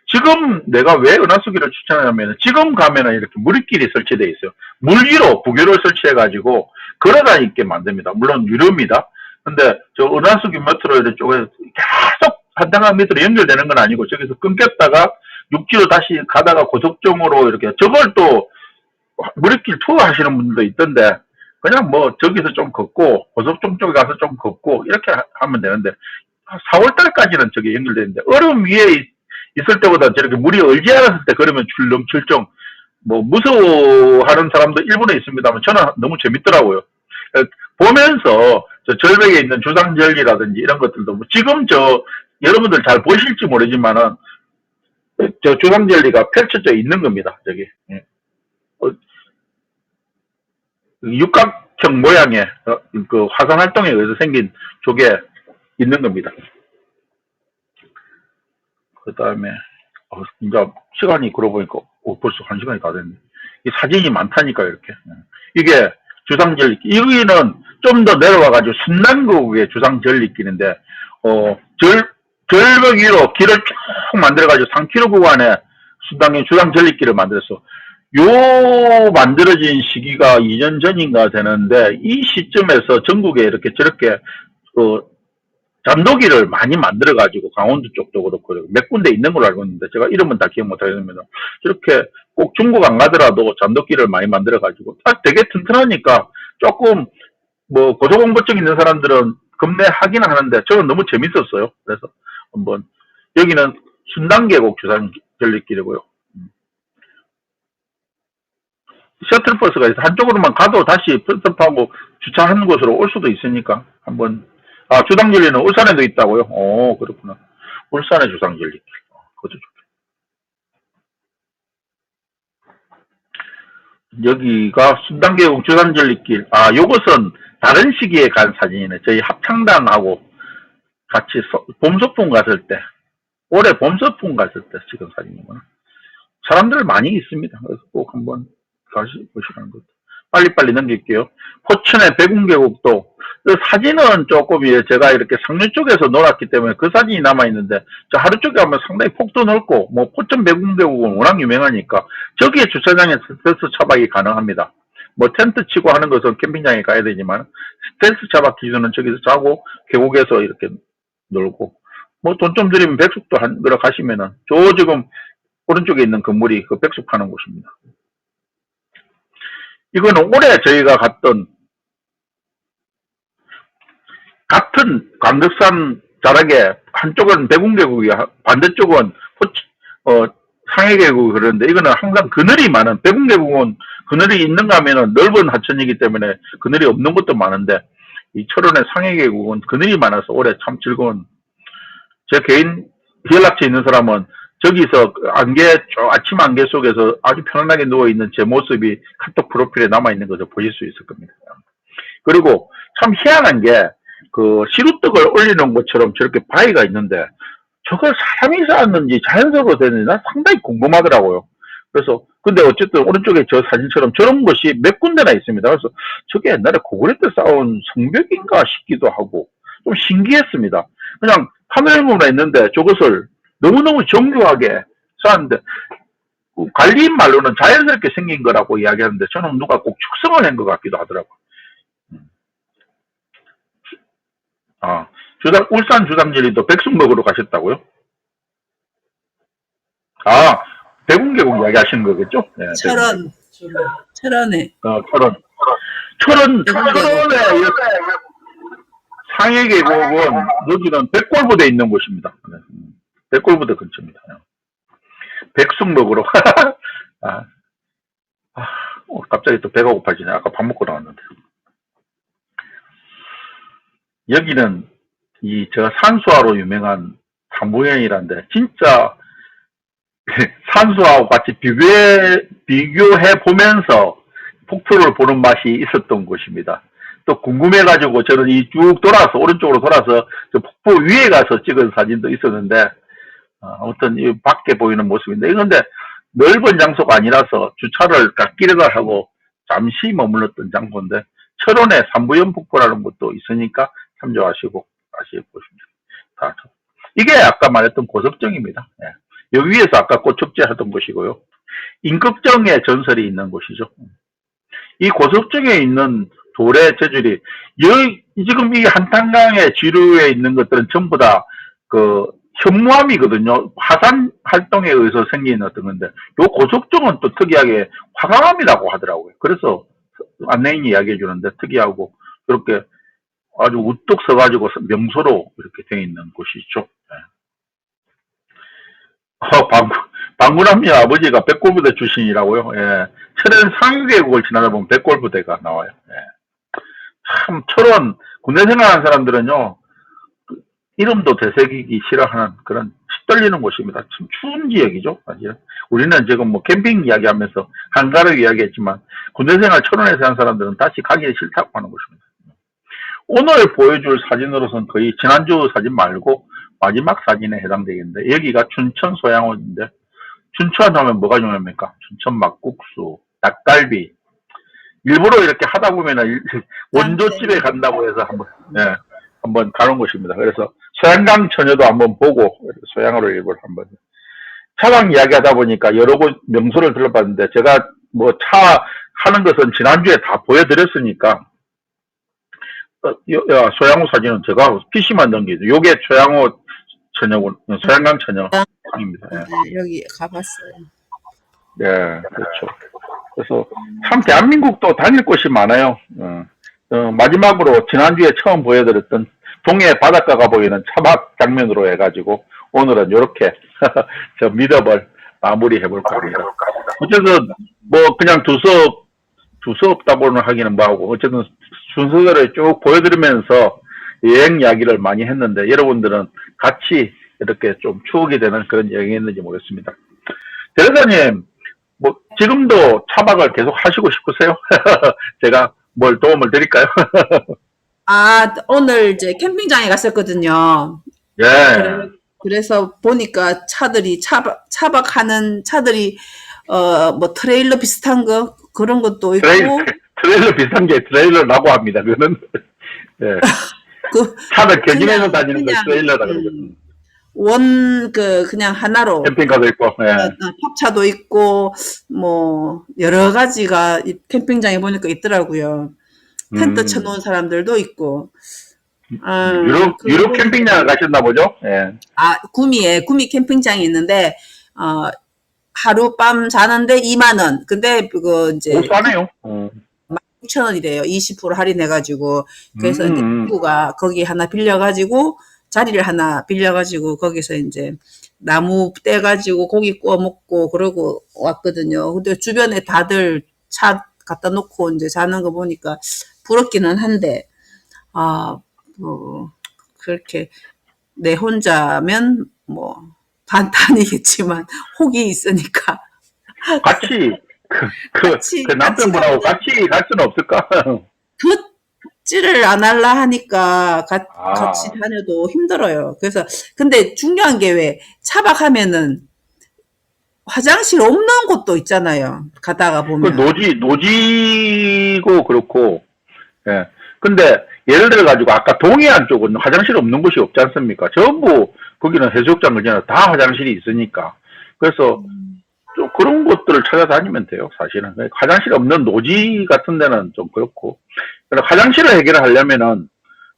지금 내가 왜 은하수교를 추천하냐면, 지금 가면은 이렇게 물길이 설치되어 있어요. 물 위로 부교를 설치해가지고 걸어다니게 만듭니다. 물론 유료입니다. 근데 저 은하수교 밑으로 이쪽에 계속 한탄강 밑으로 연결되는 건 아니고, 저기서 끊겼다가 육지로 다시 가다가 고속정으로 이렇게, 저걸 또 물길 투어 하시는 분들도 있던데, 그냥 뭐 저기서 좀 걷고 고속정 쪽에 가서 좀 걷고 이렇게 하면 되는데, 4월달까지는 저게 연결되는데, 얼음 위에 있을 때보다 저렇게 물이 얼지 않았을 때 그러면 출렁출렁, 뭐 무서워하는 사람도 일본에 있습니다만 저는 너무 재밌더라고요. 보면서 저 절벽에 있는 주상절리라든지 이런 것들도, 지금 여러분들 잘 보실지 모르지만은 저 주상절리가 펼쳐져 있는 겁니다. 저기 육각형 삼각형 모양의 그 화산 활동에 의해서 생긴 쪽에 있는 겁니다. 그 다음에 이제 시간이 그러고 보니까 벌써 1시간이 다 됐네. 이 사진이 많다니까 이렇게. 이게 주상절리길. 여기는 좀 더 내려와가지고 순남거국의 주상절리길인데 절벽 위로 길을 쭉 만들어가지고 3km 구간에 주상절리길을 만들었어. 요 만들어진 시기가 2년 전인가 되는데 이 시점에서 전국에 이렇게 저렇게 잔도기를 많이 만들어가지고 강원도 쪽도 그렇고 몇 군데 있는 걸로 알고 있는데 제가 이름은 다 기억 못하겠습니다. 저렇게 꼭 중국 안 가더라도 잔도기를 많이 만들어가지고 되게 튼튼하니까 조금 뭐 고소공포증 있는 사람들은 겁내하긴 하는데 저는 너무 재밌었어요. 그래서 한번 여기는 순단계곡 주상절리길이고요. 셔틀버스가 있어. 한쪽으로만 가도 다시 편집하고 주차하는 곳으로 올 수도 있으니까 한번. 주상절리는 울산에도 있다고요? 그렇구나. 울산의 주상절리길. 그것도 좋겠다. 여기가 순단계곡 주상절리길. 요것은 다른 시기에 간 사진이네. 저희 합창단하고 같이 봄소풍 갔을 때, 올해 봄소풍 갔을 때 찍은 사진이구나. 사람들 많이 있습니다. 그래서 꼭 한번 보시라는 것도. 빨리빨리 넘길게요. 포천의 백운계곡도 사진은 조금 제가 이렇게 상류 쪽에서 놀았기 때문에 그 사진이 남아있는데 저 하루 쪽에 가면 상당히 폭도 넓고 뭐 포천 백운계곡은 워낙 유명하니까 저기에 주차장에 스텔스 차박이 가능합니다. 뭐 텐트 치고 하는 것은 캠핑장에 가야 되지만 스텔스 차박 기준은 저기서 자고 계곡에서 이렇게 놀고 뭐 돈 좀 들이면 백숙도 들어 가시면은 저 지금 오른쪽에 있는 건물이 그 백숙 파는 곳입니다. 이거는 올해 저희가 갔던 같은 광덕산 자락에 한쪽은 백운계곡이 반대쪽은 상해계곡이 그러는데 이거는 항상 그늘이 많은 백운계곡은 그늘이 있는가 하면은 넓은 하천이기 때문에 그늘이 없는 것도 많은데 이 철원의 상해계곡은 그늘이 많아서 올해 참 즐거운 제 개인 연락처 있는 사람은 저기서 아침 안개 속에서 아주 편안하게 누워있는 제 모습이 카톡 프로필에 남아있는 것을 보실 수 있을 겁니다. 그리고 참 희한한 게 시루떡을 올리는 것처럼 저렇게 바위가 있는데 저걸 사람이 쌓았는지 자연스럽게 되는지 난 상당히 궁금하더라고요. 그래서 근데 어쨌든 오른쪽에 저 사진처럼 저런 것이 몇 군데나 있습니다. 그래서 저게 옛날에 고구려 때 쌓은 성벽인가 싶기도 하고 좀 신기했습니다. 그냥 파멸문에 있는데 저것을 너무너무 정교하게 쌓았는데 관리인 말로는 자연스럽게 생긴 거라고 이야기하는데 저는 누가 꼭 축성을 한 것 같기도 하더라고요. 울산 주상절리도 백숙 먹으러 가셨다고요? 백운계곡 이야기 하시는 거겠죠? 네, 철원에. 철원의 상해계곡은 여기는 백골부대에 있는 곳입니다. 네. 백골부대 근처입니다. 백숙 먹으러. 갑자기 또 배가 고파지네. 아까 밥 먹고 나왔는데. 여기는 저 산수화로 유명한 삼부현이란데 진짜 산수화하고 같이 비교해 보면서 폭포를 보는 맛이 있었던 곳입니다. 또 궁금해가지고 저는 쭉 돌아서 오른쪽으로 돌아서 저 폭포 위에 가서 찍은 사진도 있었는데 아무튼 이 밖에 보이는 모습인데 이건데 넓은 장소가 아니라서 주차를 갓길에다 하고 잠시 머물렀던 장소인데 철원에 삼부현 폭포라는 것도 있으니까 참조하시고 다시 보십니다. 이게 아까 말했던 고석정입니다. 네. 여기 위에서 아까 꽃축제 하던 곳이고요. 임꺽정의 전설이 있는 곳이죠. 이 고석정에 있는 돌의 재질이 지금 이 한탄강의 지류에 있는 것들은 전부 다 현무암이거든요. 화산 활동에 의해서 생긴 어떤 건데 요 고석정은 또 특이하게 화강암이라고 하더라고요. 그래서 안내인이 이야기해 주는데 특이하고 그렇게 아주 우뚝 서가지고 명소로 이렇게 되어 있는 곳이 있죠. 방문함이 아버지가 백골부대 출신이라고요. 예. 철원 상해계곡을 지나다 보면 백골부대가 나와요. 예. 참 철원 군대 생활하는 사람들은요 이름도 되새기기 싫어하는 그런 떨리는 곳입니다. 참 추운 지역이죠, 사실. 우리는 지금 뭐 캠핑 이야기하면서 한가를 이야기했지만 군대 생활 천원에서 한 사람들은 다시 가기 싫다고 하는 곳입니다. 오늘 보여줄 사진으로서는 거의 지난주 사진 말고 마지막 사진에 해당되겠는데 여기가 춘천 소양호인데 춘천 하면 뭐가 유명합니까? 춘천 막국수, 닭갈비. 일부러 이렇게 하다 보면은 원조집에 간다고 해서 한번 가는 곳입니다. 그래서 소양강 처녀도 한번 보고 소양으로 일부러 한번 차박 이야기하다 보니까 여러 곳 명소를 들러봤는데 제가 뭐 차 하는 것은 지난주에 다 보여드렸으니까 소양호 사진은 제가 PC만 넘기죠. 요게 소양호 처녀군, 소양강 처녀입니다. 예. 여기 가봤어요. 네, 그렇죠. 그래서 참 대한민국도 다닐 곳이 많아요. 마지막으로 지난주에 처음 보여드렸던 동해 바닷가가 보이는 차박 장면으로 해가지고 오늘은 이렇게 저 미더블 마무리해볼까 합니다. 어쨌든 뭐 그냥 두서없다고는 하기는 뭐하고 어쨌든 순서대로 쭉 보여드리면서 여행 이야기를 많이 했는데 여러분들은 같이 이렇게 좀 추억이 되는 그런 여행이었는지 모르겠습니다. 대리사님, 뭐 지금도 차박을 계속 하시고 싶으세요? 제가 뭘 도움을 드릴까요? 오늘 이제 캠핑장에 갔었거든요. 예. 그래서 보니까 차들이 차박하는 차들이 뭐 트레일러 비슷한 거 그런 것도 있고 트레일러 비슷한 게 트레일러라고 합니다. 그거는 예. 차를 개진해서 다니는 걸 트레일러라고 그러거든요. 그냥 하나로 캠핑카도 있고, 예. 팝차도 있고 뭐 여러 가지가 캠핑장에 보니까 있더라고요. 텐트 쳐놓은 사람들도 있고. 유럽 캠핑장 가셨나 보죠? 예. 구미 캠핑장이 있는데 하룻밤 자는데 2만 원. 근데 그거 이제 싸네요. 16,000원이래요. 20% 할인해가지고. 그래서 이제 친구가 거기 하나 빌려가지고 자리를 하나 빌려가지고 거기서 이제 나무 떼가지고 고기 구워 먹고 그러고 왔거든요. 근데 주변에 다들 차 갖다 놓고 이제 자는 거 보니까 부럽기는 한데 뭐 그렇게 내 혼자면 뭐 반탄이겠지만 혹이 있으니까 같이 그 남편분하고 같이 갈 수는 없을까? 듣지를 안 할라 하니까 같이 다녀도 힘들어요. 그래서 근데 중요한 게 왜 차박하면은 화장실 없는 곳도 있잖아요. 가다가 보면. 노지고 그렇고. 예. 근데 예를 들어 가지고 아까 동해안 쪽은 화장실 없는 곳이 없지 않습니까? 전부 거기는 해수욕장 그냥 다 화장실이 있으니까. 그래서 좀 그런 곳들을 찾아다니면 돼요, 사실은. 화장실 없는 노지 같은 데는 좀 그렇고. 화장실을 해결하려면은,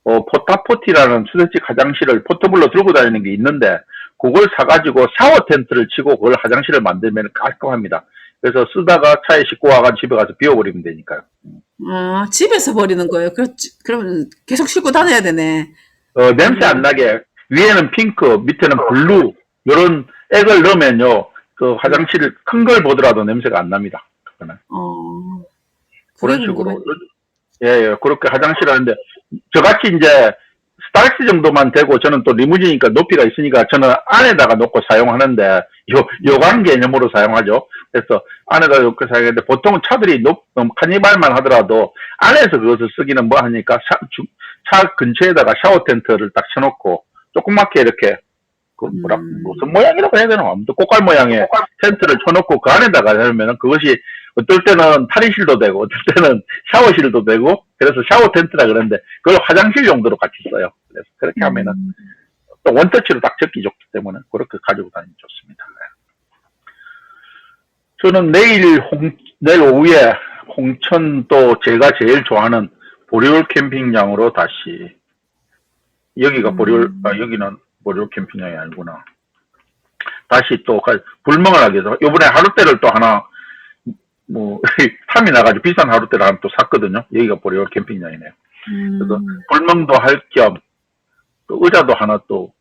포타포티라는 수세식 화장실을 포터블로 들고 다니는 게 있는데, 그걸 사가지고 샤워 텐트를 치고 그걸 화장실을 만들면 깔끔합니다. 그래서 쓰다가 차에 싣고 와가 집에 가서 비워버리면 되니까요. 집에서 버리는 거예요. 그러면 계속 싣고 다녀야 되네. 냄새 안 나게, 위에는 핑크, 밑에는 블루, 요런 액을 넣으면요, 그 화장실 큰 걸 보더라도 냄새가 안 납니다. 그거는. 그런 식으로. 예, 그렇게 화장실 하는데, 저같이 이제, 스타렉스 정도만 되고, 저는 또 리무진이니까 높이가 있으니까, 저는 안에다가 놓고 사용하는데, 요강 개념으로 사용하죠. 그래서 안에다 놓고 사용하는데, 보통 차들이 카니발만 하더라도, 안에서 그것을 쓰기는 뭐 하니까, 차 근처에다가 샤워 텐트를 딱 쳐놓고, 조그맣게 이렇게, 무슨 모양이라고 해야 되나? 아무튼 꽃갈 모양의 텐트를 쳐놓고 그 안에다가 하면은 그것이 어떨 때는 탈의실도 되고, 어떨 때는 샤워실도 되고, 그래서 샤워 텐트라 그러는데, 그걸 화장실 용도로 같이 써요. 그래서 그렇게 하면은, 또 원터치로 딱 적기 좋기 때문에, 그렇게 가지고 다니면 좋습니다. 저는 내일 오후에 홍천 또 제가 제일 좋아하는 보리올 캠핑장으로 다시, 여기가 여기는 보리올 캠핑장이 아니구나. 다시 또 불멍을 하기 위해서 요번에 하루대를 또 하나 탐이 나가지고 비싼 하루대를 하나 또 샀거든요. 여기가 보리올 캠핑장이네요. 그래서 불멍도 할 겸 또 의자도 하나 또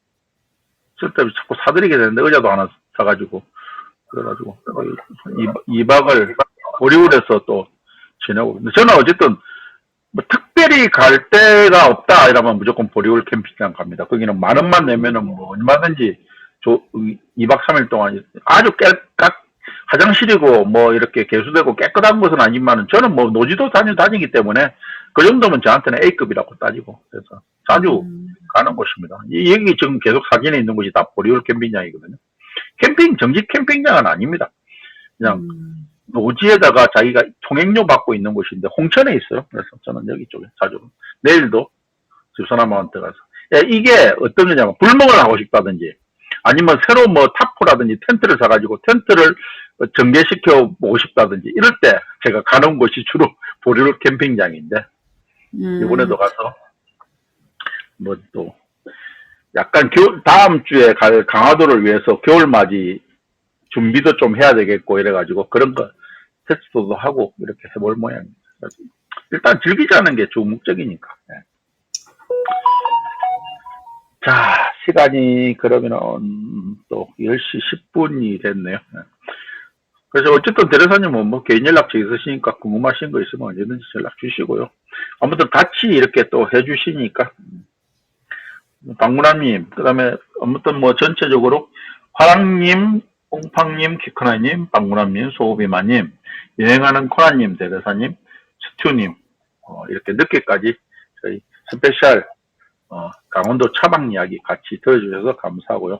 쓸데없이 자꾸 사드리게 되는데 의자도 하나 사가지고 그래가지고 2박을 보리올에서 또 지내고. 저는 어쨌든 뭐 특별히 갈 데가 없다 이러면 무조건 보리올 캠핑장 갑니다. 거기는 10,000원 내면은 뭐 얼마든지 2박 3일 동안 아주 화장실이고 뭐 이렇게 개수되고 깨끗한 것은 아니지만 저는 뭐 노지도 다니기 때문에 그 정도면 저한테는 A급이라고 따지고 그래서 자주 가는 곳입니다. 여기 지금 계속 사진에 있는 곳이 다 보리올 캠핑장이거든요. 정식 캠핑장은 아닙니다. 그냥 노지에다가 자기가 통행료 받고 있는 곳인데 홍천에 있어요. 그래서 저는 여기 쪽에 자주 내일도 주소나마한테 가서 이게 어떤 거냐면 불멍을 하고 싶다든지 아니면 새로 뭐 타프라든지 텐트를 사가지고 텐트를 전개시켜 보고 싶다든지 이럴 때 제가 가는 곳이 주로 보리올 캠핑장인데 이번에도 가서 뭐 또 약간 다음 주에 갈 강화도를 위해서 겨울맞이 준비도 좀 해야 되겠고 이래가지고 그런 거 테스트도 하고 이렇게 해볼 모양입니다. 일단 즐기자는 게 주 목적이니까. 네. 자, 시간이 그러면은 또 10시 10분이 됐네요. 네. 그래서 어쨌든 대리사님은 뭐 개인 연락처 있으시니까 궁금하신 거 있으면 언제든지 연락 주시고요. 아무튼 같이 이렇게 또 해주시니까 방문함님, 그 다음에 아무튼 뭐 전체적으로 화랑님, 꽁팡님, 키크나님, 방문함님, 소비마님, 여행하는 코나님, 대대사님, 스튜님, 이렇게 늦게까지 저희 스페셜 강원도 차박 이야기 같이 들어주셔서 감사하고요.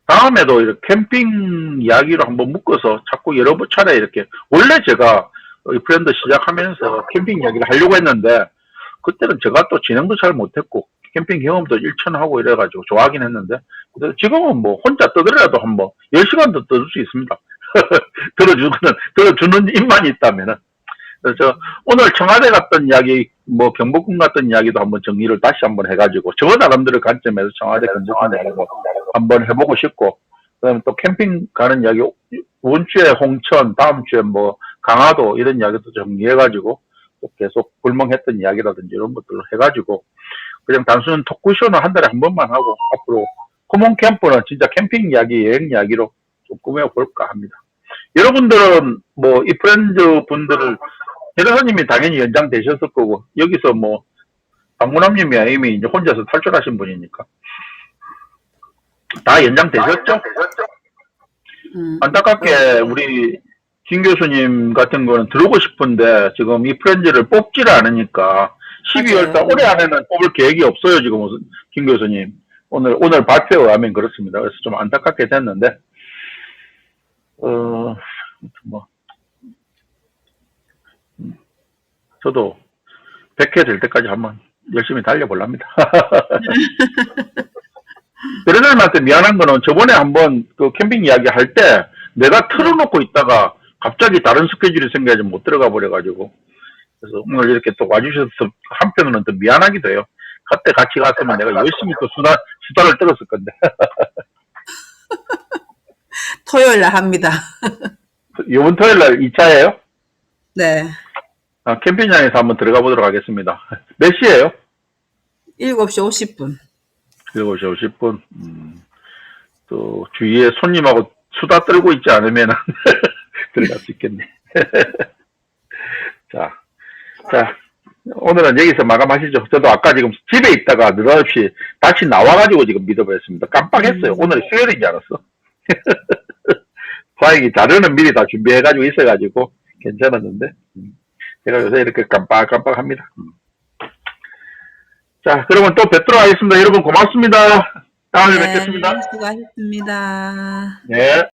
다음에도 이렇게 캠핑 이야기로 한번 묶어서 자꾸 여러 차례 이렇게 원래 제가 이 브랜드 시작하면서 캠핑 이야기를 하려고 했는데 그때는 제가 또 진행도 잘 못했고 캠핑 경험도 일천하고 이래가지고 좋아하긴 했는데 지금은 뭐 혼자 떠들어라도 한번 10시간도 떠들 수 있습니다. 들어주는 입만이 있다면은. 그래서 오늘 청와대 갔던 이야기, 뭐 경복궁 갔던 이야기도 한번 정리를 다시 한번 해가지고 저 나름대로 관점에서 청와대 근접한 이야기도 한번 해보고 싶고 그다음에 또 캠핑 가는 이야기 이번 주에 홍천, 다음 주에 뭐 강화도 이런 이야기도 정리해가지고 계속 불멍했던 이야기라든지 이런 것들로 해가지고 그냥 단순한 토크쇼는 한 달에 한 번만 하고 앞으로 코몬 캠프는 진짜 캠핑 이야기, 여행 이야기로 좀 꾸며볼까 합니다. 여러분들은 뭐 이 프렌즈 분들을 대리사님이 당연히 연장되셨을 거고 여기서 뭐 방문함님이 이미 이제 혼자서 탈출하신 분이니까 다 연장되셨죠? 안타깝게 우리 김 교수님 같은 거는 들어오고 싶은데 지금 이 프렌즈를 뽑지를 않으니까 12월달 올해 안에는 뽑을 계획이 없어요. 지금 김 교수님 오늘 발표에 의하면 그렇습니다. 그래서 좀 안타깝게 됐는데 뭐 저도 100회 될 때까지 한번 열심히 달려보랍니다. 대리사님한테 미안한 거는 저번에 한번 그 캠핑 이야기 할 때 내가 틀어놓고 있다가 갑자기 다른 스케줄이 생겨서 못 들어가 버려가지고 그래서 오늘 이렇게 또 와주셔서 한편으로는 더 미안하기도 해요. 그때 같이 갔으면 내가 열심히 또 수다를 떨었을 건데. 토요일 날 합니다. 이번 토요일 날 2차예요? 네. 캠핑장에서 한번 들어가 보도록 하겠습니다. 몇 시에요? 7시 50분. 7시 50분. 또 주위에 손님하고 수다 떨고 있지 않으면 들어갈 수 있겠네. 자, 오늘은 여기서 마감하시죠. 저도 아까 지금 집에 있다가 느닷없이 다시 나와가지고 지금 믿어버렸습니다. 깜빡했어요. 오늘 수요일인 줄 알았어. 다행히 자료는 미리 다 준비해가지고 있어가지고 괜찮았는데 제가 요새 이렇게 깜빡합니다. 자, 그러면 또 뵙도록 하겠습니다. 여러분 고맙습니다. 다음에 뵙겠습니다. 수고하셨습니다. 네.